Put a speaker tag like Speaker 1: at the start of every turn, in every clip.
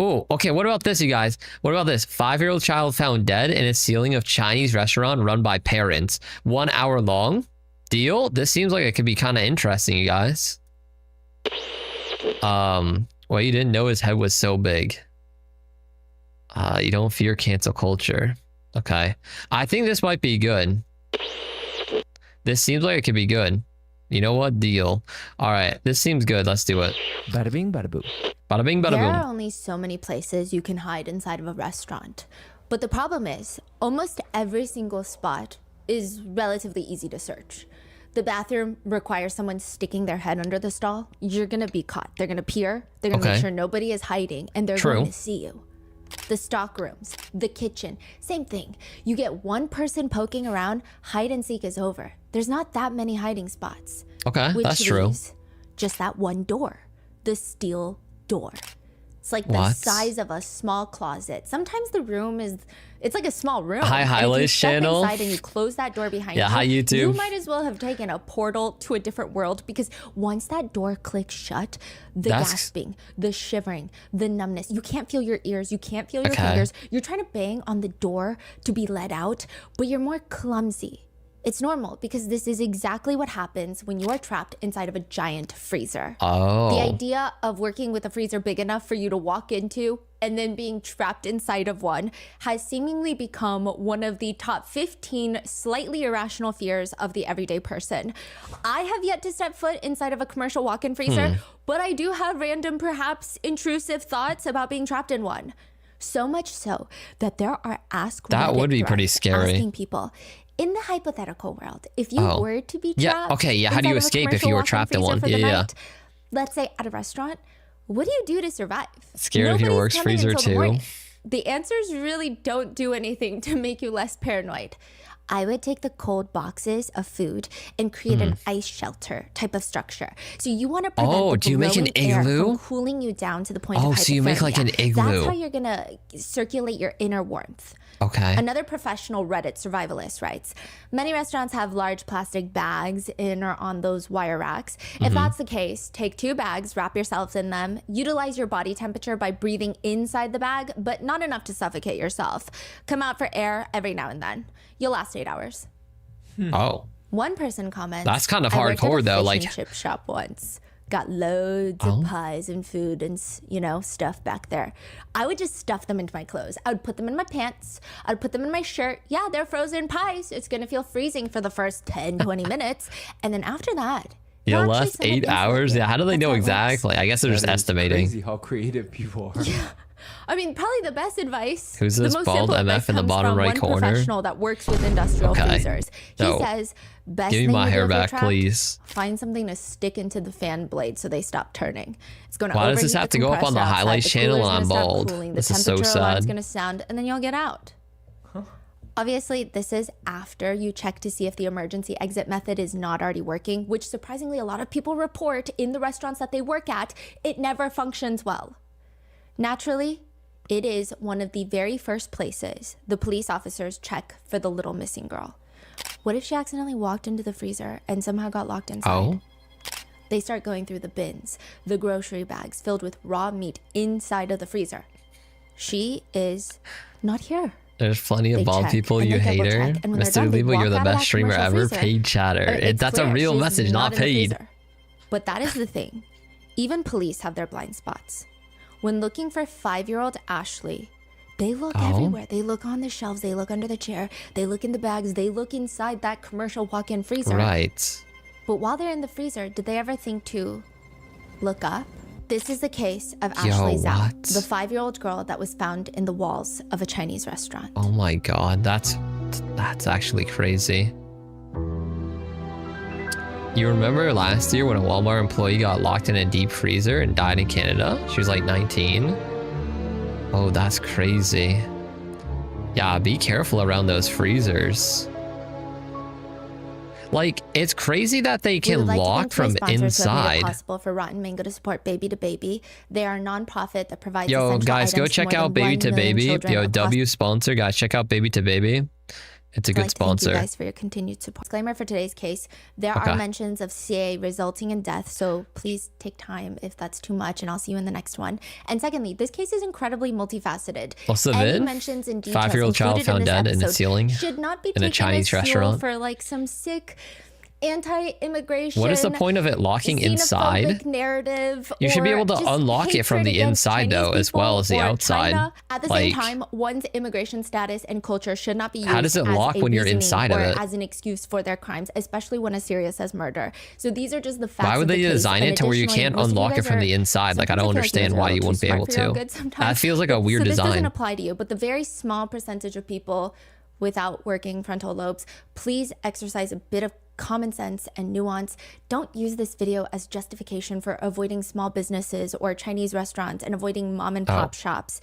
Speaker 1: Oh, okay. What about this, you guys? What about this? 5-year-old child found dead in a ceiling of Chinese restaurant run by parents. 1 hour long. Deal? This seems like it could be kind of interesting, you guys. Well, you didn't know his head was so big. You don't fear cancel culture. Okay. I think this might be good. This seems like it could be good. You know what? Deal. All right. This seems good. Let's do it.
Speaker 2: Bada bing, bada boom.
Speaker 1: Bada bing, bada boom.
Speaker 3: There are only so many places you can hide inside of a restaurant. But the problem is, almost every single spot is relatively easy to search. The bathroom requires someone sticking their head under the stall. You're going to be caught. They're going to peer. They're going to make sure nobody is hiding. And they're going to see you. The stock rooms, the kitchen, same thing. You get one person poking around, hide and seek is over. There's not that many hiding spots.
Speaker 1: Okay, that's true.
Speaker 3: Just that one door, the steel door. It's like the size of a small closet. Sometimes the room is, it's like a small room.
Speaker 1: Hi, highlights channel.
Speaker 3: Inside and you close that door behind you.
Speaker 1: Hi, YouTube.
Speaker 3: You might as well have taken a portal to a different world, because once that door clicks shut, the gasping, the shivering, the numbness, you can't feel your ears, you can't feel your fingers. You're trying to bang on the door to be let out, but you're more clumsy. It's normal, because this is exactly what happens when you are trapped inside of a giant freezer.
Speaker 1: Oh.
Speaker 3: The idea of working with a freezer big enough for you to walk into and then being trapped inside of one has seemingly become one of the top 15 slightly irrational fears of the everyday person. I have yet to step foot inside of a commercial walk-in freezer, but I do have random, perhaps intrusive thoughts about being trapped in one. So much so that there are
Speaker 1: That would be pretty scary.
Speaker 3: Asking people, in the hypothetical world, if you were to be trapped,
Speaker 1: how do you escape if you were trapped in one?
Speaker 3: Let's say at a restaurant, what do you do to survive?
Speaker 1: Scared of your works freezer too.
Speaker 3: The answers really don't do anything to make you less paranoid. I would take the cold boxes of food and create an ice shelter type of structure. So you want to prevent the glowing air from cooling you down to the point of hypothermia.
Speaker 1: So you make like an igloo.
Speaker 3: That's how you're gonna circulate your inner warmth.
Speaker 1: Okay.
Speaker 3: Another professional Reddit survivalist writes, many restaurants have large plastic bags in or on those wire racks. If that's the case, take 2 bags, wrap yourselves in them, utilize your body temperature by breathing inside the bag, but not enough to suffocate yourself. Come out for air every now and then. You'll last 8 hours.
Speaker 1: Oh.
Speaker 3: One person comments,
Speaker 1: that's kind of hardcore though.
Speaker 3: Like a fish and chip shop once. Got loads of pies and food and, you know, stuff back there. I would just stuff them into my clothes. I would put them in my pants. I'd put them in my shirt. Yeah, they're frozen pies. It's going to feel freezing for the first 10, 20 minutes. And then after that,
Speaker 1: you'll last 8 hours? Yeah, how do they know exactly? I guess they're just estimating.
Speaker 2: Crazy how creative people are.
Speaker 3: Yeah. I mean, probably the best advice.
Speaker 1: Who's this bald MF in the bottom right corner?
Speaker 3: Professional that works with industrial freezers. He says, best
Speaker 1: give me my hair back, please.
Speaker 3: Find something to stick into the fan blade so they stop turning. It's going to.
Speaker 1: Why does this have to go up on the highlights channel when I'm bald? This is so sad.
Speaker 3: It's going to sound, and then you'll get out. Obviously, this is after you check to see if the emergency exit method is not already working, which surprisingly a lot of people report in the restaurants that they work at. It never functions well. Naturally, it is one of the very first places the police officers check for the little missing girl. What if she accidentally walked into the freezer and somehow got locked inside?
Speaker 1: Oh.
Speaker 3: They start going through the bins, the grocery bags filled with raw meat inside of the freezer. She is not here.
Speaker 1: There's plenty of bald people, you hater. Mr. Libo, you're the best streamer ever. Paid chatter. That's a real message, not paid.
Speaker 3: But that is the thing. Even police have their blind spots. When looking for 5-year-old Ashley, they look everywhere. They look on the shelves. They look under the chair. They look in the bags. They look inside that commercial walk-in freezer.
Speaker 1: Right.
Speaker 3: But while they're in the freezer, did they ever think to look up? This is the case of Ashley Zhao, the 5-year-old girl that was found in the walls of a Chinese restaurant.
Speaker 1: Oh my God, that's actually crazy. You remember last year when a Walmart employee got locked in a deep freezer and died in Canada? She was like 19. Oh, that's crazy. Yeah, be careful around those freezers. Like, it's crazy that they can lock from inside.
Speaker 3: Possible for Rotten Mango to support Baby to Baby. They are a non-profit that provides.
Speaker 1: Yo, guys, go check out Baby to Baby. Yo, W sponsor, guys, check out Baby to Baby. It's a good
Speaker 3: Thank
Speaker 1: sponsor.
Speaker 3: you guys for your continued support. Disclaimer for today's case, there are mentions of CA resulting in death, so please take time if that's too much, and I'll see you in the next one. And secondly, this case is incredibly multifaceted.
Speaker 1: What's the
Speaker 3: Any
Speaker 1: vid?
Speaker 3: mentions in details
Speaker 1: 5-year-old child
Speaker 3: included in
Speaker 1: found
Speaker 3: this
Speaker 1: dead in a
Speaker 3: episode
Speaker 1: ceiling
Speaker 3: should not be
Speaker 1: in a
Speaker 3: taken
Speaker 1: Chinese
Speaker 3: as fuel
Speaker 1: restaurant.
Speaker 3: for like some sick anti-immigration.
Speaker 1: What is the point of it locking inside?
Speaker 3: Narrative.
Speaker 1: You should be able to
Speaker 3: just
Speaker 1: unlock it from
Speaker 3: hatred
Speaker 1: the
Speaker 3: against
Speaker 1: inside, though,
Speaker 3: Chinese
Speaker 1: as well as the
Speaker 3: people or
Speaker 1: outside.
Speaker 3: China. At the
Speaker 1: Like,
Speaker 3: same time, one's immigration status and culture should not be used
Speaker 1: how does it
Speaker 3: as
Speaker 1: lock
Speaker 3: a
Speaker 1: when you're
Speaker 3: reasoning
Speaker 1: inside of
Speaker 3: or
Speaker 1: it?
Speaker 3: as an excuse for their crimes, especially when as serious as murder. So these are just the facts.
Speaker 1: why would
Speaker 3: of the
Speaker 1: they
Speaker 3: case.
Speaker 1: design
Speaker 3: And
Speaker 1: it to where you
Speaker 3: additionally,
Speaker 1: can't
Speaker 3: most of you
Speaker 1: unlock it
Speaker 3: guys
Speaker 1: from
Speaker 3: are-
Speaker 1: the inside? Like, I don't
Speaker 3: sometimes I feel
Speaker 1: understand
Speaker 3: like
Speaker 1: why
Speaker 3: you're
Speaker 1: you
Speaker 3: a
Speaker 1: wouldn't be
Speaker 3: little
Speaker 1: able
Speaker 3: too smart for your own
Speaker 1: to.
Speaker 3: good sometimes.
Speaker 1: That feels like a weird
Speaker 3: so this doesn't
Speaker 1: design.
Speaker 3: apply to you, but the very small percentage of people without working frontal lobes, please exercise a bit of common sense and nuance. Don't use this video as justification for avoiding small businesses or Chinese restaurants and avoiding mom and pop shops.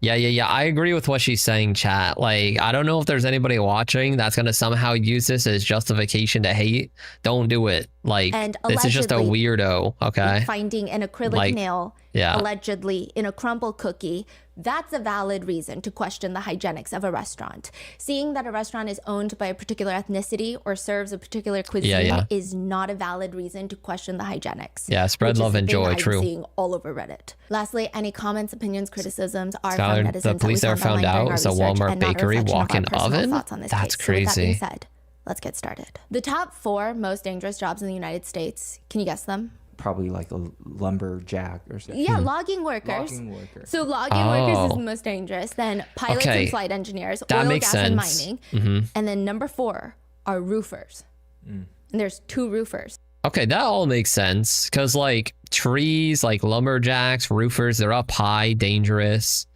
Speaker 1: Yeah. I agree with what she's saying, chat. Like, I don't know if there's anybody watching that's going to somehow use this as justification to hate. Don't do it. Like,
Speaker 3: And
Speaker 1: this is just a
Speaker 3: allegedly,
Speaker 1: weirdo, okay?
Speaker 3: Finding an acrylic
Speaker 1: Like,
Speaker 3: nail
Speaker 1: yeah.
Speaker 3: allegedly in a crumble cookie, that's a valid reason to question the hygienics of a restaurant. Seeing that a restaurant is owned by a particular ethnicity or serves a particular cuisine is not a valid reason to question the hygienics.
Speaker 1: Yeah, spread
Speaker 3: which is
Speaker 1: love
Speaker 3: the
Speaker 1: and
Speaker 3: thing
Speaker 1: joy,
Speaker 3: I'm
Speaker 1: true.
Speaker 3: seeing all over Reddit. Lastly, any comments, opinions, criticisms are
Speaker 1: Skylar,
Speaker 3: from
Speaker 1: the
Speaker 3: netizens that we
Speaker 1: police ever found
Speaker 3: online during
Speaker 1: out
Speaker 3: our
Speaker 1: is a
Speaker 3: research
Speaker 1: Walmart
Speaker 3: and not a
Speaker 1: bakery
Speaker 3: reflection of our
Speaker 1: walk-in
Speaker 3: personal
Speaker 1: oven?
Speaker 3: thoughts on this
Speaker 1: That's
Speaker 3: case. So with that being
Speaker 1: crazy.
Speaker 3: said, let's get started. The top 4 most dangerous jobs in the United States. Can you guess them?
Speaker 2: Probably like a lumberjack or something.
Speaker 3: Yeah, logging workers.
Speaker 2: Logging worker.
Speaker 3: So logging workers is
Speaker 1: Oh.
Speaker 3: the most dangerous. Then pilots
Speaker 1: Okay.
Speaker 3: and flight engineers,
Speaker 1: That
Speaker 3: oil,
Speaker 1: makes
Speaker 3: gas, and
Speaker 1: sense.
Speaker 3: mining. And then number 4 are roofers. And there's 2 roofers.
Speaker 1: Okay, that all makes sense. Because, like, trees, like lumberjacks, roofers, they're up high, dangerous.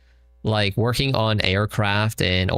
Speaker 1: Like, working on aircraft and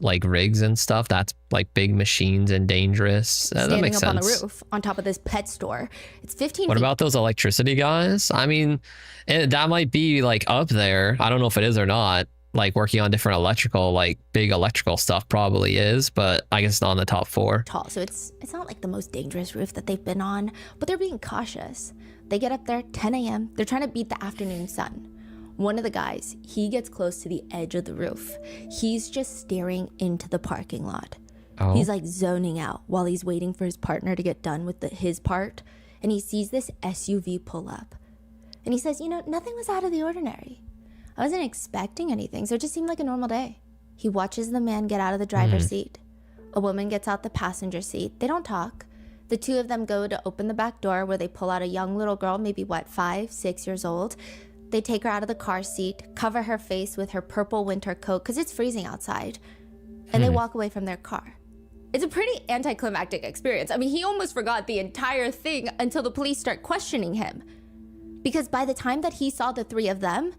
Speaker 1: like rigs and stuff, that's like big machines and dangerous. That
Speaker 3: Standing
Speaker 1: makes
Speaker 3: up
Speaker 1: sense.
Speaker 3: on the roof on top of this pet store. It's 15
Speaker 1: What
Speaker 3: feet.
Speaker 1: about those electricity guys? I mean, that might be like up there. I don't know if it is or not. Like working on different electrical, like big electrical stuff probably is, but I guess it's not in the top 4.
Speaker 3: tall. So it's not like the most dangerous roof that they've been on, but they're being cautious. They get up there 10 a.m. They're trying to beat the afternoon sun. One of the guys, he gets close to the edge of the roof. He's just staring into the parking lot.
Speaker 1: Oh.
Speaker 3: He's like zoning out while he's waiting for his partner to get done with his part. And he sees this SUV pull up. And he says, nothing was out of the ordinary. I wasn't expecting anything, so it just seemed like a normal day. He watches the man get out of the driver's seat. A woman gets out the passenger seat. They don't talk. The 2 of them go to open the back door where they pull out a young little girl, maybe 5, 6 years old. They take her out of the car seat, cover her face with her purple winter coat because it's freezing outside, and they walk away from their car. It's a pretty anticlimactic experience. I mean, he almost forgot the entire thing until the police start questioning him. Because by the time that he saw the 3 of them,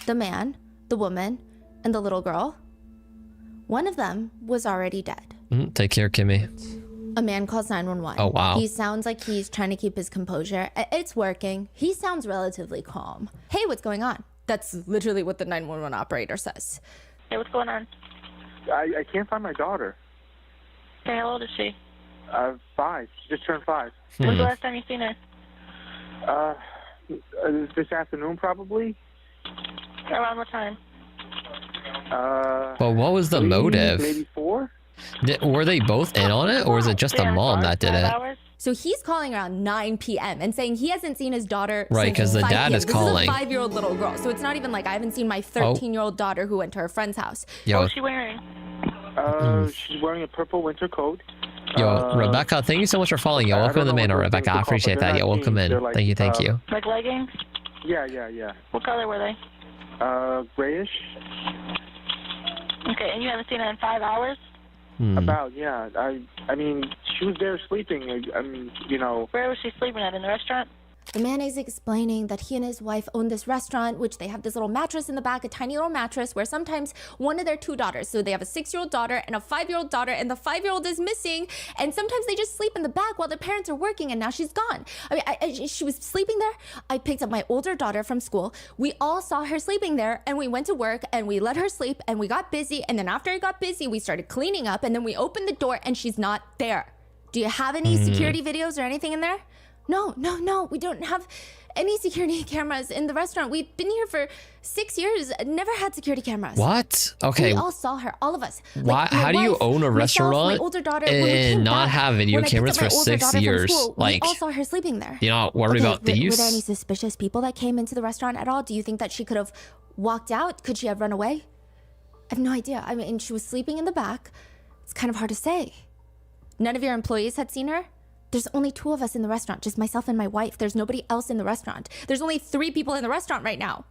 Speaker 3: the man, the woman, and the little girl, one of them was already dead.
Speaker 1: Take care, Kimmy.
Speaker 3: A man calls 911.
Speaker 1: Oh, wow.
Speaker 3: He sounds like he's trying to keep his composure. It's working. He sounds relatively calm. Hey, what's going on? That's literally what the 911 operator says.
Speaker 4: Hey, what's going on?
Speaker 5: I can't find my daughter.
Speaker 4: Okay, how old is she?
Speaker 5: 5. She just turned 5.
Speaker 4: When's the last time you seen her?
Speaker 5: This afternoon, probably.
Speaker 4: Around what time?
Speaker 1: But what was the motive?
Speaker 5: Maybe 4.
Speaker 1: Were they both in on it, or is it just the mom that did
Speaker 4: 5
Speaker 1: it?
Speaker 4: hours?
Speaker 3: So he's calling around 9 p.m. and saying he hasn't seen his daughter
Speaker 1: Right,
Speaker 3: since
Speaker 1: 'cause the
Speaker 3: 5
Speaker 1: dad
Speaker 3: p.m.
Speaker 1: is
Speaker 3: This
Speaker 1: calling.
Speaker 3: is a 5-year-old little girl, so it's not even like I haven't seen my 13-year-old daughter who went to her friend's house.
Speaker 4: What
Speaker 1: Yo,
Speaker 4: was she wearing?
Speaker 5: She's wearing a purple winter coat.
Speaker 1: Rebecca, thank you so much for following. Yo,
Speaker 5: I
Speaker 1: welcome
Speaker 5: don't
Speaker 1: to the
Speaker 5: know
Speaker 1: manor,
Speaker 5: what those
Speaker 1: Rebecca.
Speaker 5: things
Speaker 1: I
Speaker 5: are
Speaker 1: appreciate
Speaker 5: called, but
Speaker 1: that.
Speaker 5: they're
Speaker 1: Yo,
Speaker 5: not
Speaker 1: welcome
Speaker 5: jeans.
Speaker 1: in.
Speaker 5: They're like,
Speaker 1: Thank you.
Speaker 4: Like leggings?
Speaker 5: Yeah.
Speaker 4: What color were they?
Speaker 5: Grayish.
Speaker 4: Okay, and you haven't seen her in 5 hours?
Speaker 5: About, yeah. I mean, she was there sleeping. I mean,
Speaker 4: Where was she sleeping at? In the restaurant?
Speaker 3: The man is explaining that he and his wife own this restaurant, which they have this little mattress in the back, a tiny little mattress, where sometimes one of their 2 daughters, so they have a 6-year-old daughter and a 5-year-old daughter, and the 5-year-old is missing, and sometimes they just sleep in the back while their parents are working, and now she's gone. I mean, she was sleeping there. I picked up my older daughter from school. We all saw her sleeping there, and we went to work, and we let her sleep, and we got busy, and then after I got busy, we started cleaning up, and then we opened the door, and she's not there. Do you have any security videos or anything in there? No, we don't have any security cameras in the restaurant. We've been here for 6 years, never had security cameras.
Speaker 1: What? Okay.
Speaker 3: We all saw her, all of us.
Speaker 1: Why?
Speaker 3: My
Speaker 1: How do you
Speaker 3: wife,
Speaker 1: own a
Speaker 3: myself,
Speaker 1: restaurant
Speaker 3: my older daughter, when we came
Speaker 1: and not
Speaker 3: back,
Speaker 1: have video
Speaker 3: when I picked
Speaker 1: cameras
Speaker 3: up my
Speaker 1: for
Speaker 3: older
Speaker 1: 6
Speaker 3: daughter from
Speaker 1: years?
Speaker 3: school,
Speaker 1: Like,
Speaker 3: we all saw her sleeping there.
Speaker 1: you're not worried about thieves?
Speaker 3: Were there any suspicious people that came into the restaurant at all? Do you think that she could have walked out? Could she have run away? I have no idea. I mean, she was sleeping in the back. It's kind of hard to say. None of your employees had seen her? There's only 2 of us in the restaurant, just myself and my wife. There's nobody else in the restaurant. There's only 3 people in the restaurant right now.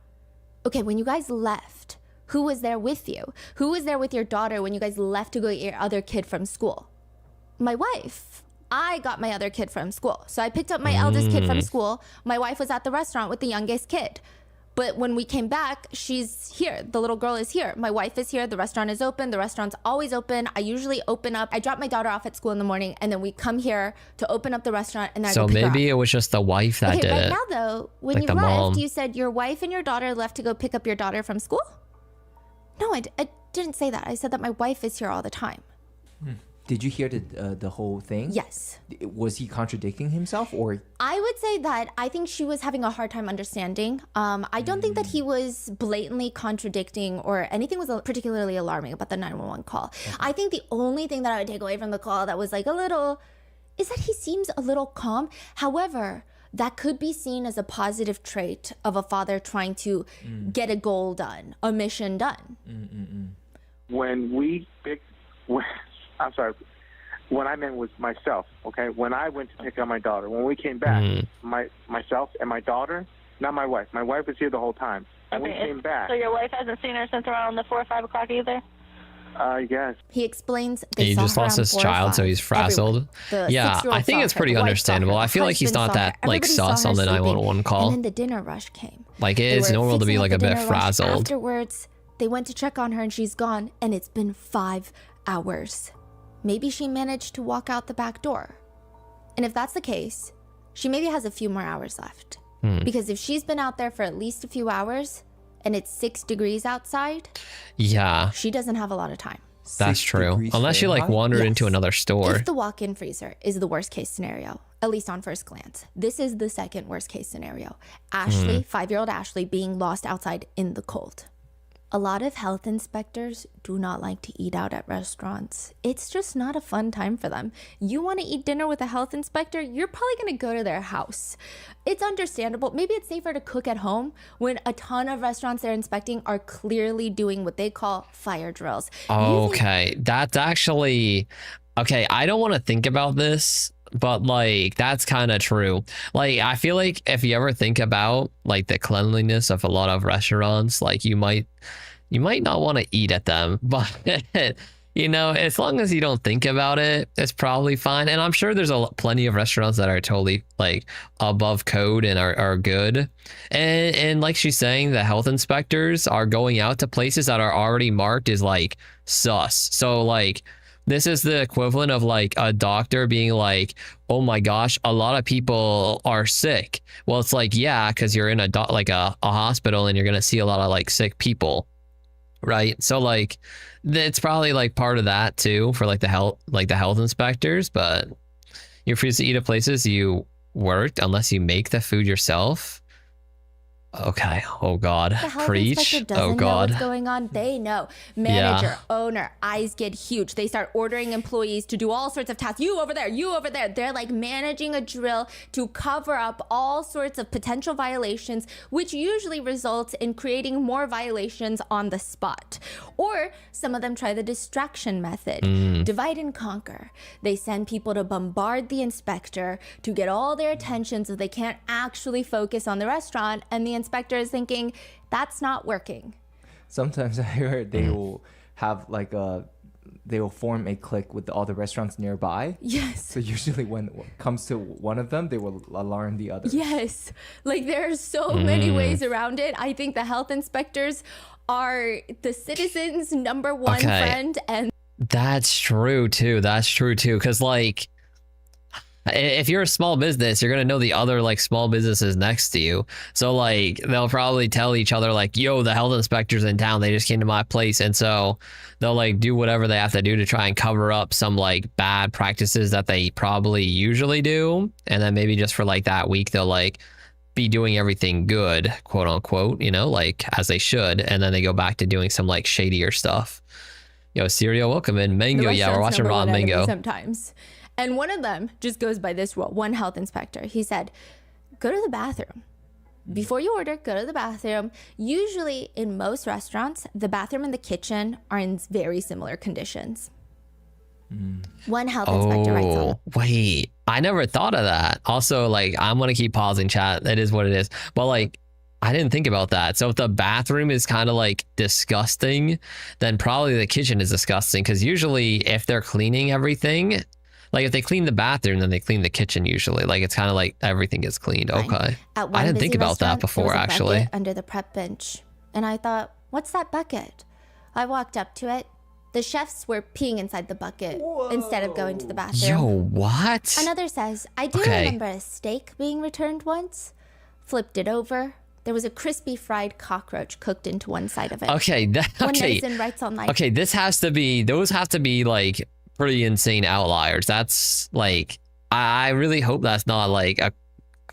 Speaker 3: Okay, when you guys left, who was there with you? Who was there with your daughter when you guys left to go get your other kid from school? My wife. I got my other kid from school. So I picked up my eldest kid from school. My wife was at the restaurant with the youngest kid. But when we came back, she's here. The little girl is here. My wife is here. The restaurant is open. The restaurant's always open. I usually open up. I drop my daughter off at school in the morning, and then we come here to open up the restaurant, and then
Speaker 1: So
Speaker 3: I go pick her
Speaker 1: maybe
Speaker 3: up.
Speaker 1: it was just the wife that
Speaker 3: Okay,
Speaker 1: did
Speaker 3: right
Speaker 1: it.
Speaker 3: now though, when
Speaker 1: Like
Speaker 3: you
Speaker 1: the
Speaker 3: left,
Speaker 1: mom.
Speaker 3: you said your wife and your daughter left to go pick up your daughter from school? No, I didn't say that. I said that my wife is here all the time.
Speaker 2: Did you hear the whole thing?
Speaker 3: Yes.
Speaker 2: Was he contradicting himself, or
Speaker 3: I would say that I think she was having a hard time understanding. I don't think that he was blatantly contradicting or anything was particularly alarming about the 911 call. I think the only thing that I would take away from the call that was like a little is that he seems a little calm. However, that could be seen as a positive trait of a father trying to get a goal done, a mission done.
Speaker 5: When we picked, I'm sorry, when I meant was myself, okay? When I went to pick up my daughter, when we came back, myself and my daughter, not my wife. My wife was here the whole time. When we came back,
Speaker 4: So your wife hasn't seen her since around the 4 or 5 o'clock either?
Speaker 5: yes.
Speaker 3: He explains they
Speaker 1: He
Speaker 3: saw
Speaker 1: just
Speaker 3: her
Speaker 1: lost
Speaker 3: around
Speaker 1: his
Speaker 3: 4 or
Speaker 1: child, so
Speaker 3: 5.
Speaker 1: he's frazzled.
Speaker 3: Everyone. The
Speaker 1: Yeah,
Speaker 3: 6-year-old
Speaker 1: I think
Speaker 3: saw
Speaker 1: it's
Speaker 3: her,
Speaker 1: pretty
Speaker 3: the wife saw her,
Speaker 1: understandable. I feel
Speaker 3: the
Speaker 1: like he's
Speaker 3: husband
Speaker 1: not
Speaker 3: saw
Speaker 1: that
Speaker 3: her.
Speaker 1: like
Speaker 3: Everybody saw
Speaker 1: sus on
Speaker 3: her
Speaker 1: the
Speaker 3: sleeping.
Speaker 1: 911 call.
Speaker 3: And then the dinner rush came.
Speaker 1: Like,
Speaker 3: They
Speaker 1: it's
Speaker 3: were
Speaker 1: normal to be
Speaker 3: fixing
Speaker 1: like
Speaker 3: up
Speaker 1: a
Speaker 3: the
Speaker 1: bit
Speaker 3: dinner rush.
Speaker 1: frazzled.
Speaker 3: Afterwards, they went to check on her and she's gone, and it's been 5 hours. Maybe she managed to walk out the back door. And if that's the case, she maybe has a few more hours left. Because if she's been out there for at least a few hours and it's 6 degrees outside,
Speaker 1: Yeah,
Speaker 3: she doesn't have a lot of time.
Speaker 1: that's
Speaker 2: 6
Speaker 1: true.
Speaker 2: degrees
Speaker 1: Unless she like
Speaker 2: Fahrenheit?
Speaker 1: wandered into
Speaker 3: Yes.
Speaker 1: another store.
Speaker 3: If the walk-in freezer is the worst case scenario, at least on first glance, this is the second worst case scenario. Ashley, 5-year-old Ashley, being lost outside in the cold. A lot of health inspectors do not like to eat out at restaurants. It's just not a fun time for them. You want to eat dinner with a health inspector, you're probably going to go to their house. It's understandable. Maybe it's safer to cook at home when a ton of restaurants they're inspecting are clearly doing what they call fire drills.
Speaker 1: Okay, that's actually okay. I don't want to think about this, but like that's kind of true. Like I feel like if you ever think about like the cleanliness of a lot of restaurants, like you might not want to eat at them, but you know, as long as you don't think about it, it's probably fine. And I'm sure there's plenty of restaurants that are totally like above code and are good. And like she's saying, the health inspectors are going out to places that are already marked as like sus. So like this is the equivalent of like a doctor being like, oh my gosh, a lot of people are sick. Well, it's like, yeah, because you're in a hospital and you're going to see a lot of like sick people. Right. So like it's probably like part of that too for like the health inspectors, but you're free to eat at places you worked unless you make the food yourself. Okay. Oh God.
Speaker 3: The health
Speaker 1: Preach.
Speaker 3: inspector doesn't
Speaker 1: Oh
Speaker 3: know
Speaker 1: God.
Speaker 3: what's going on. They know. Manager,
Speaker 1: Yeah.
Speaker 3: owner, eyes get huge. They start ordering employees to do all sorts of tasks. You over there, you over there. They're like managing a drill to cover up all sorts of potential violations, which usually results in creating more violations on the spot. Or some of them try the distraction method. Divide and conquer. They send people to bombard the inspector to get all their attention so they can't actually focus on the restaurant, and the inspector is thinking, that's not working.
Speaker 2: sometimes I heard they will have like they will form a clique with all the restaurants nearby.
Speaker 3: Yes.
Speaker 2: So usually when it comes to one of them, they will alarm the others.
Speaker 3: Yes. Like there are so many ways around it. I think the health inspectors are the citizens' number one
Speaker 1: Okay.
Speaker 3: friend, and
Speaker 1: That's true too. Because like, if you're a small business, you're gonna know the other like small businesses next to you. So like, they'll probably tell each other like, "Yo, the health inspector's in town. They just came to my place," and so they'll like do whatever they have to do to try and cover up some like bad practices that they probably usually do, and then maybe just for like that week they'll like be doing everything good, quote unquote, you know, like as they should, and then they go back to doing some like shadier stuff. Yo, Cereal, welcome in. Mango, yeah, we're watching Raw Mango.
Speaker 3: Sometimes. And one of them just goes by this rule. One health inspector, he said, go to the bathroom. Before you order, go to the bathroom. Usually in most restaurants, the bathroom and the kitchen are in very similar conditions. One health inspector writes on it.
Speaker 1: Wait, I never thought of that. Also, like, I'm gonna keep pausing chat. That is what it is. But like, I didn't think about that. So if the bathroom is kind of like disgusting, then probably the kitchen is disgusting. Because usually, if they're cleaning everything, like if they clean the bathroom, then they clean the kitchen usually. Like it's kind of like everything gets cleaned. Okay, I didn't think about that before actually.
Speaker 3: Under the prep bench, and I thought, what's that bucket? I walked up to it. The chefs were peeing inside the bucket instead of going to the bathroom.
Speaker 1: Yo, what?
Speaker 3: Another says, I do remember a steak being returned once. Flipped it over. There was a crispy fried cockroach cooked into one side of it.
Speaker 1: Okay,
Speaker 3: One citizen writes online.
Speaker 1: Okay, those have to be like pretty insane outliers. That's like, I really hope that's not like a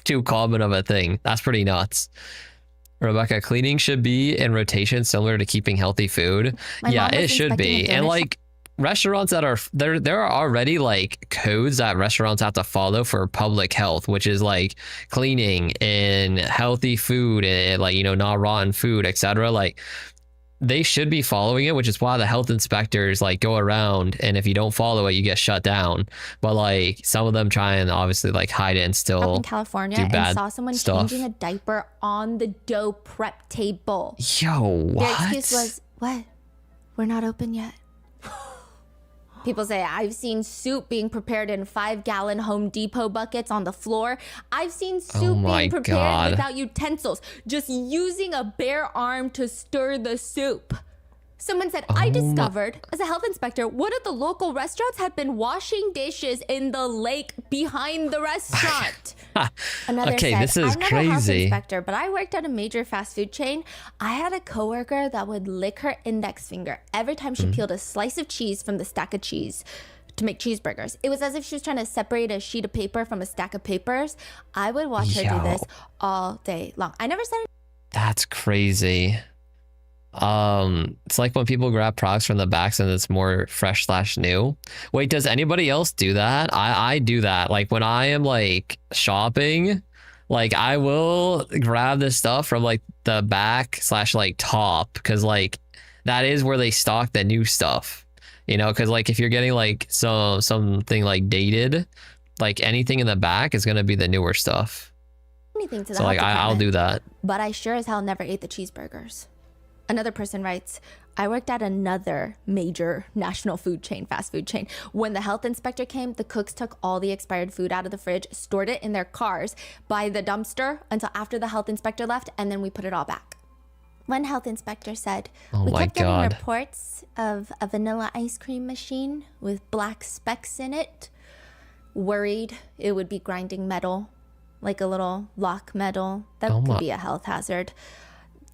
Speaker 1: too common of a thing. That's pretty nuts. Rebecca, cleaning should be in rotation similar to keeping healthy food. Yeah, it should be. And like restaurants that are there are already like codes that restaurants have to follow for public health, which is like cleaning and healthy food and like, you know, not rotten food, etc. Like they should be following it, which is why the health inspectors like go around, and if you don't follow it, you get shut down. But like some of them try and obviously like hide it and still
Speaker 3: up in California
Speaker 1: do bad
Speaker 3: and saw someone
Speaker 1: stuff.
Speaker 3: changing a diaper on the dough prep table.
Speaker 1: Yo, what?
Speaker 3: Their excuse was, what? We're not open yet. People say, I've seen soup being prepared in 5-gallon Home Depot buckets on the floor. I've seen soup being prepared without utensils, just using a bare arm to stir the soup. Someone said, I discovered, as a health inspector, one of the local restaurants had been washing dishes in the lake behind the restaurant. Another said,
Speaker 1: this is
Speaker 3: I'm not a health
Speaker 1: crazy.
Speaker 3: inspector, but I worked at a major fast food chain. I had a coworker that would lick her index finger every time she peeled a slice of cheese from the stack of cheese to make cheeseburgers. It was as if she was trying to separate a sheet of paper from a stack of papers. I would watch her do this all day long. I never said
Speaker 1: That's crazy. It's like when people grab products from the backs and it's more fresh/new. Wait, does anybody else do that? I do that. Like when I am like shopping, like I will grab the stuff from like the back/like top, because like that is where they stock the new stuff. You know, because like if you're getting like something like dated, like anything in the back is gonna be the newer stuff.
Speaker 3: anything to the
Speaker 1: So like I'll do that.
Speaker 3: But I sure as hell never ate the cheeseburgers. Another person writes, I worked at another major national food chain, fast food chain. When the health inspector came, the cooks took all the expired food out of the fridge, stored it in their cars by the dumpster until after the health inspector left, and then we put it all back. One health inspector said, we kept getting reports of a vanilla ice cream machine with black specks in it. Worried it would be grinding metal, like a little lock metal. That could be a health hazard.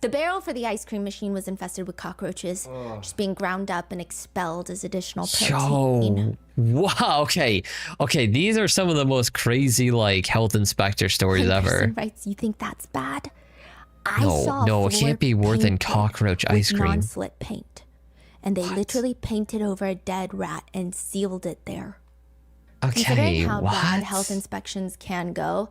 Speaker 3: The barrel for the ice cream machine was infested with cockroaches, just being ground up and expelled as additional protein.
Speaker 1: Yo, wow, okay. These are some of the most crazy like health inspector stories ever.
Speaker 3: Writes, you think that's bad?
Speaker 1: No, it can't be worse than cockroach ice cream.
Speaker 3: Non-slip paint, and they literally painted over a dead rat and sealed it there. Considering how bad health inspections can go,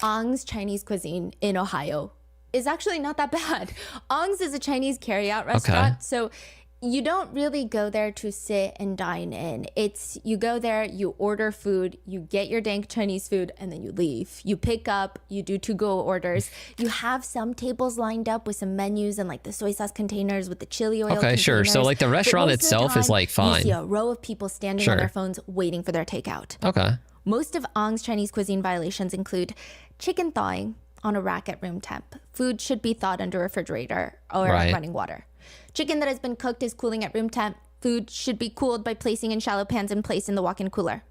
Speaker 3: Ong's Chinese cuisine in Ohio is actually not that bad. Ong's is a Chinese carryout restaurant, so you don't really go there to sit and dine in. It's you go there, you order food, you get your dank Chinese food, and then you leave. You pick up, you do to-go orders. You have some tables lined up with some menus and like the soy sauce containers with the chili oil containers.
Speaker 1: Sure. So like the restaurant itself is like fine.
Speaker 3: You see a row of people standing on their phones waiting for their takeout.
Speaker 1: Okay.
Speaker 3: Most of Ong's Chinese cuisine violations include chicken thawing on a rack at room temp. Food should be thawed under a refrigerator or running water. Chicken that has been cooked is cooling at room temp. Food should be cooled by placing in shallow pans and placed in the walk-in cooler.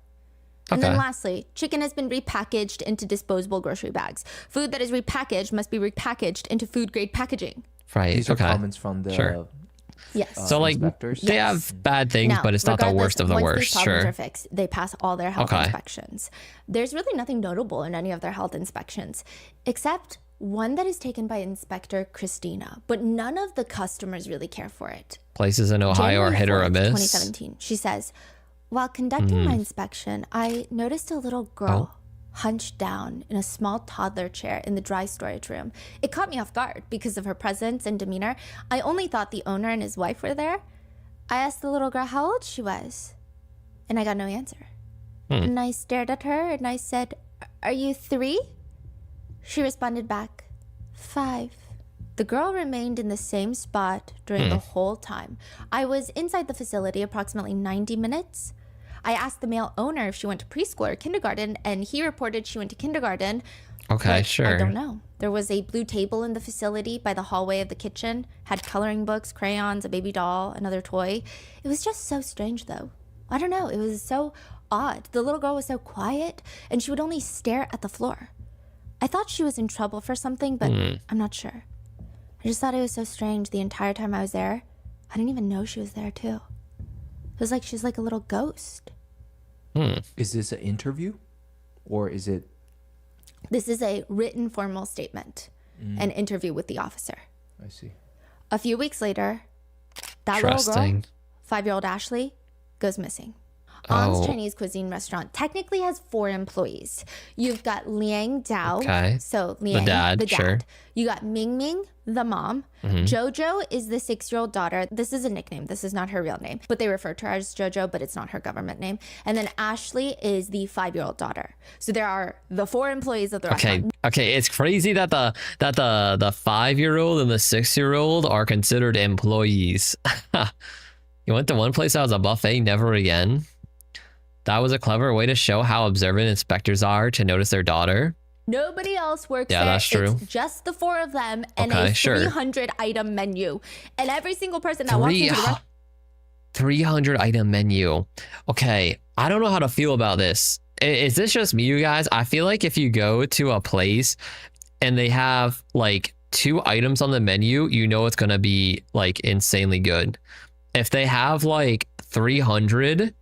Speaker 3: And then lastly, chicken has been repackaged into disposable grocery bags. Food that is repackaged must be repackaged into food-grade packaging.
Speaker 1: Right.
Speaker 2: These are comments from the
Speaker 3: Yes.
Speaker 1: So like
Speaker 2: inspectors.
Speaker 1: they have bad things,
Speaker 3: Now,
Speaker 1: but it's not the worst of the
Speaker 3: once
Speaker 1: worst.
Speaker 3: these problems are fixed, they pass all their health inspections. There's really nothing notable in any of their health inspections, except One that is taken by Inspector Christina, but none of the customers really care for it.
Speaker 1: Places in Ohio are hit or a miss.
Speaker 3: 2017. She says, while conducting my inspection, I noticed a little girl hunched down in a small toddler chair in the dry storage room. It caught me off guard because of her presence and demeanor. I only thought the owner and his wife were there. I asked the little girl how old she was, and I got no answer. And I stared at her and I said, "Are you 3?" She responded back, 5. The girl remained in the same spot during the whole time. I was inside the facility approximately 90 minutes. I asked the male owner if she went to preschool or kindergarten, and he reported she went to kindergarten.
Speaker 1: Okay,
Speaker 3: But
Speaker 1: sure.
Speaker 3: I don't know. There was a blue table in the facility by the hallway of the kitchen, had coloring books, crayons, a baby doll, another toy. It was just so strange, though. I don't know. It was so odd. The little girl was so quiet, and she would only stare at the floor. I thought she was in trouble for something, but I'm not sure. I just thought it was so strange the entire time I was there. I didn't even know she was there, too. It was like she was like a little ghost.
Speaker 2: Is this an interview, or is it?
Speaker 3: This is a written formal statement, an interview with the officer.
Speaker 2: I see.
Speaker 3: A few weeks later, that little girl,
Speaker 1: Interesting.
Speaker 3: 5-year-old Ashley, goes missing. On's
Speaker 1: Oh.
Speaker 3: Chinese cuisine restaurant technically has 4 employees. You've got Liang Dao.
Speaker 1: Okay.
Speaker 3: So Liang,
Speaker 1: dad, sure.
Speaker 3: You got Ming Ming, the mom. Jojo is the 6-year-old daughter. This is a nickname. This is not her real name. But they refer to her as Jojo, but it's not her government name. And then Ashley is the 5-year-old daughter. So there are the 4 employees of the restaurant.
Speaker 1: Okay. It's crazy that the 5-year-old and the 6-year-old are considered employees. You went to one place that was a buffet, never again. That was a clever way to show how observant inspectors are to notice their daughter.
Speaker 3: Nobody else works
Speaker 1: Yeah,
Speaker 3: there.
Speaker 1: that's true.
Speaker 3: It's just the 4 of them and
Speaker 1: Okay,
Speaker 3: a
Speaker 1: sure.
Speaker 3: 300-item menu. And every single person that walks into the restaurant...
Speaker 1: 300 item menu. Okay, I don't know how to feel about this. Is this just me, you guys? I feel like if you go to a place and they have like 2 items on the menu, you know it's going to be like insanely good. If they have like 300,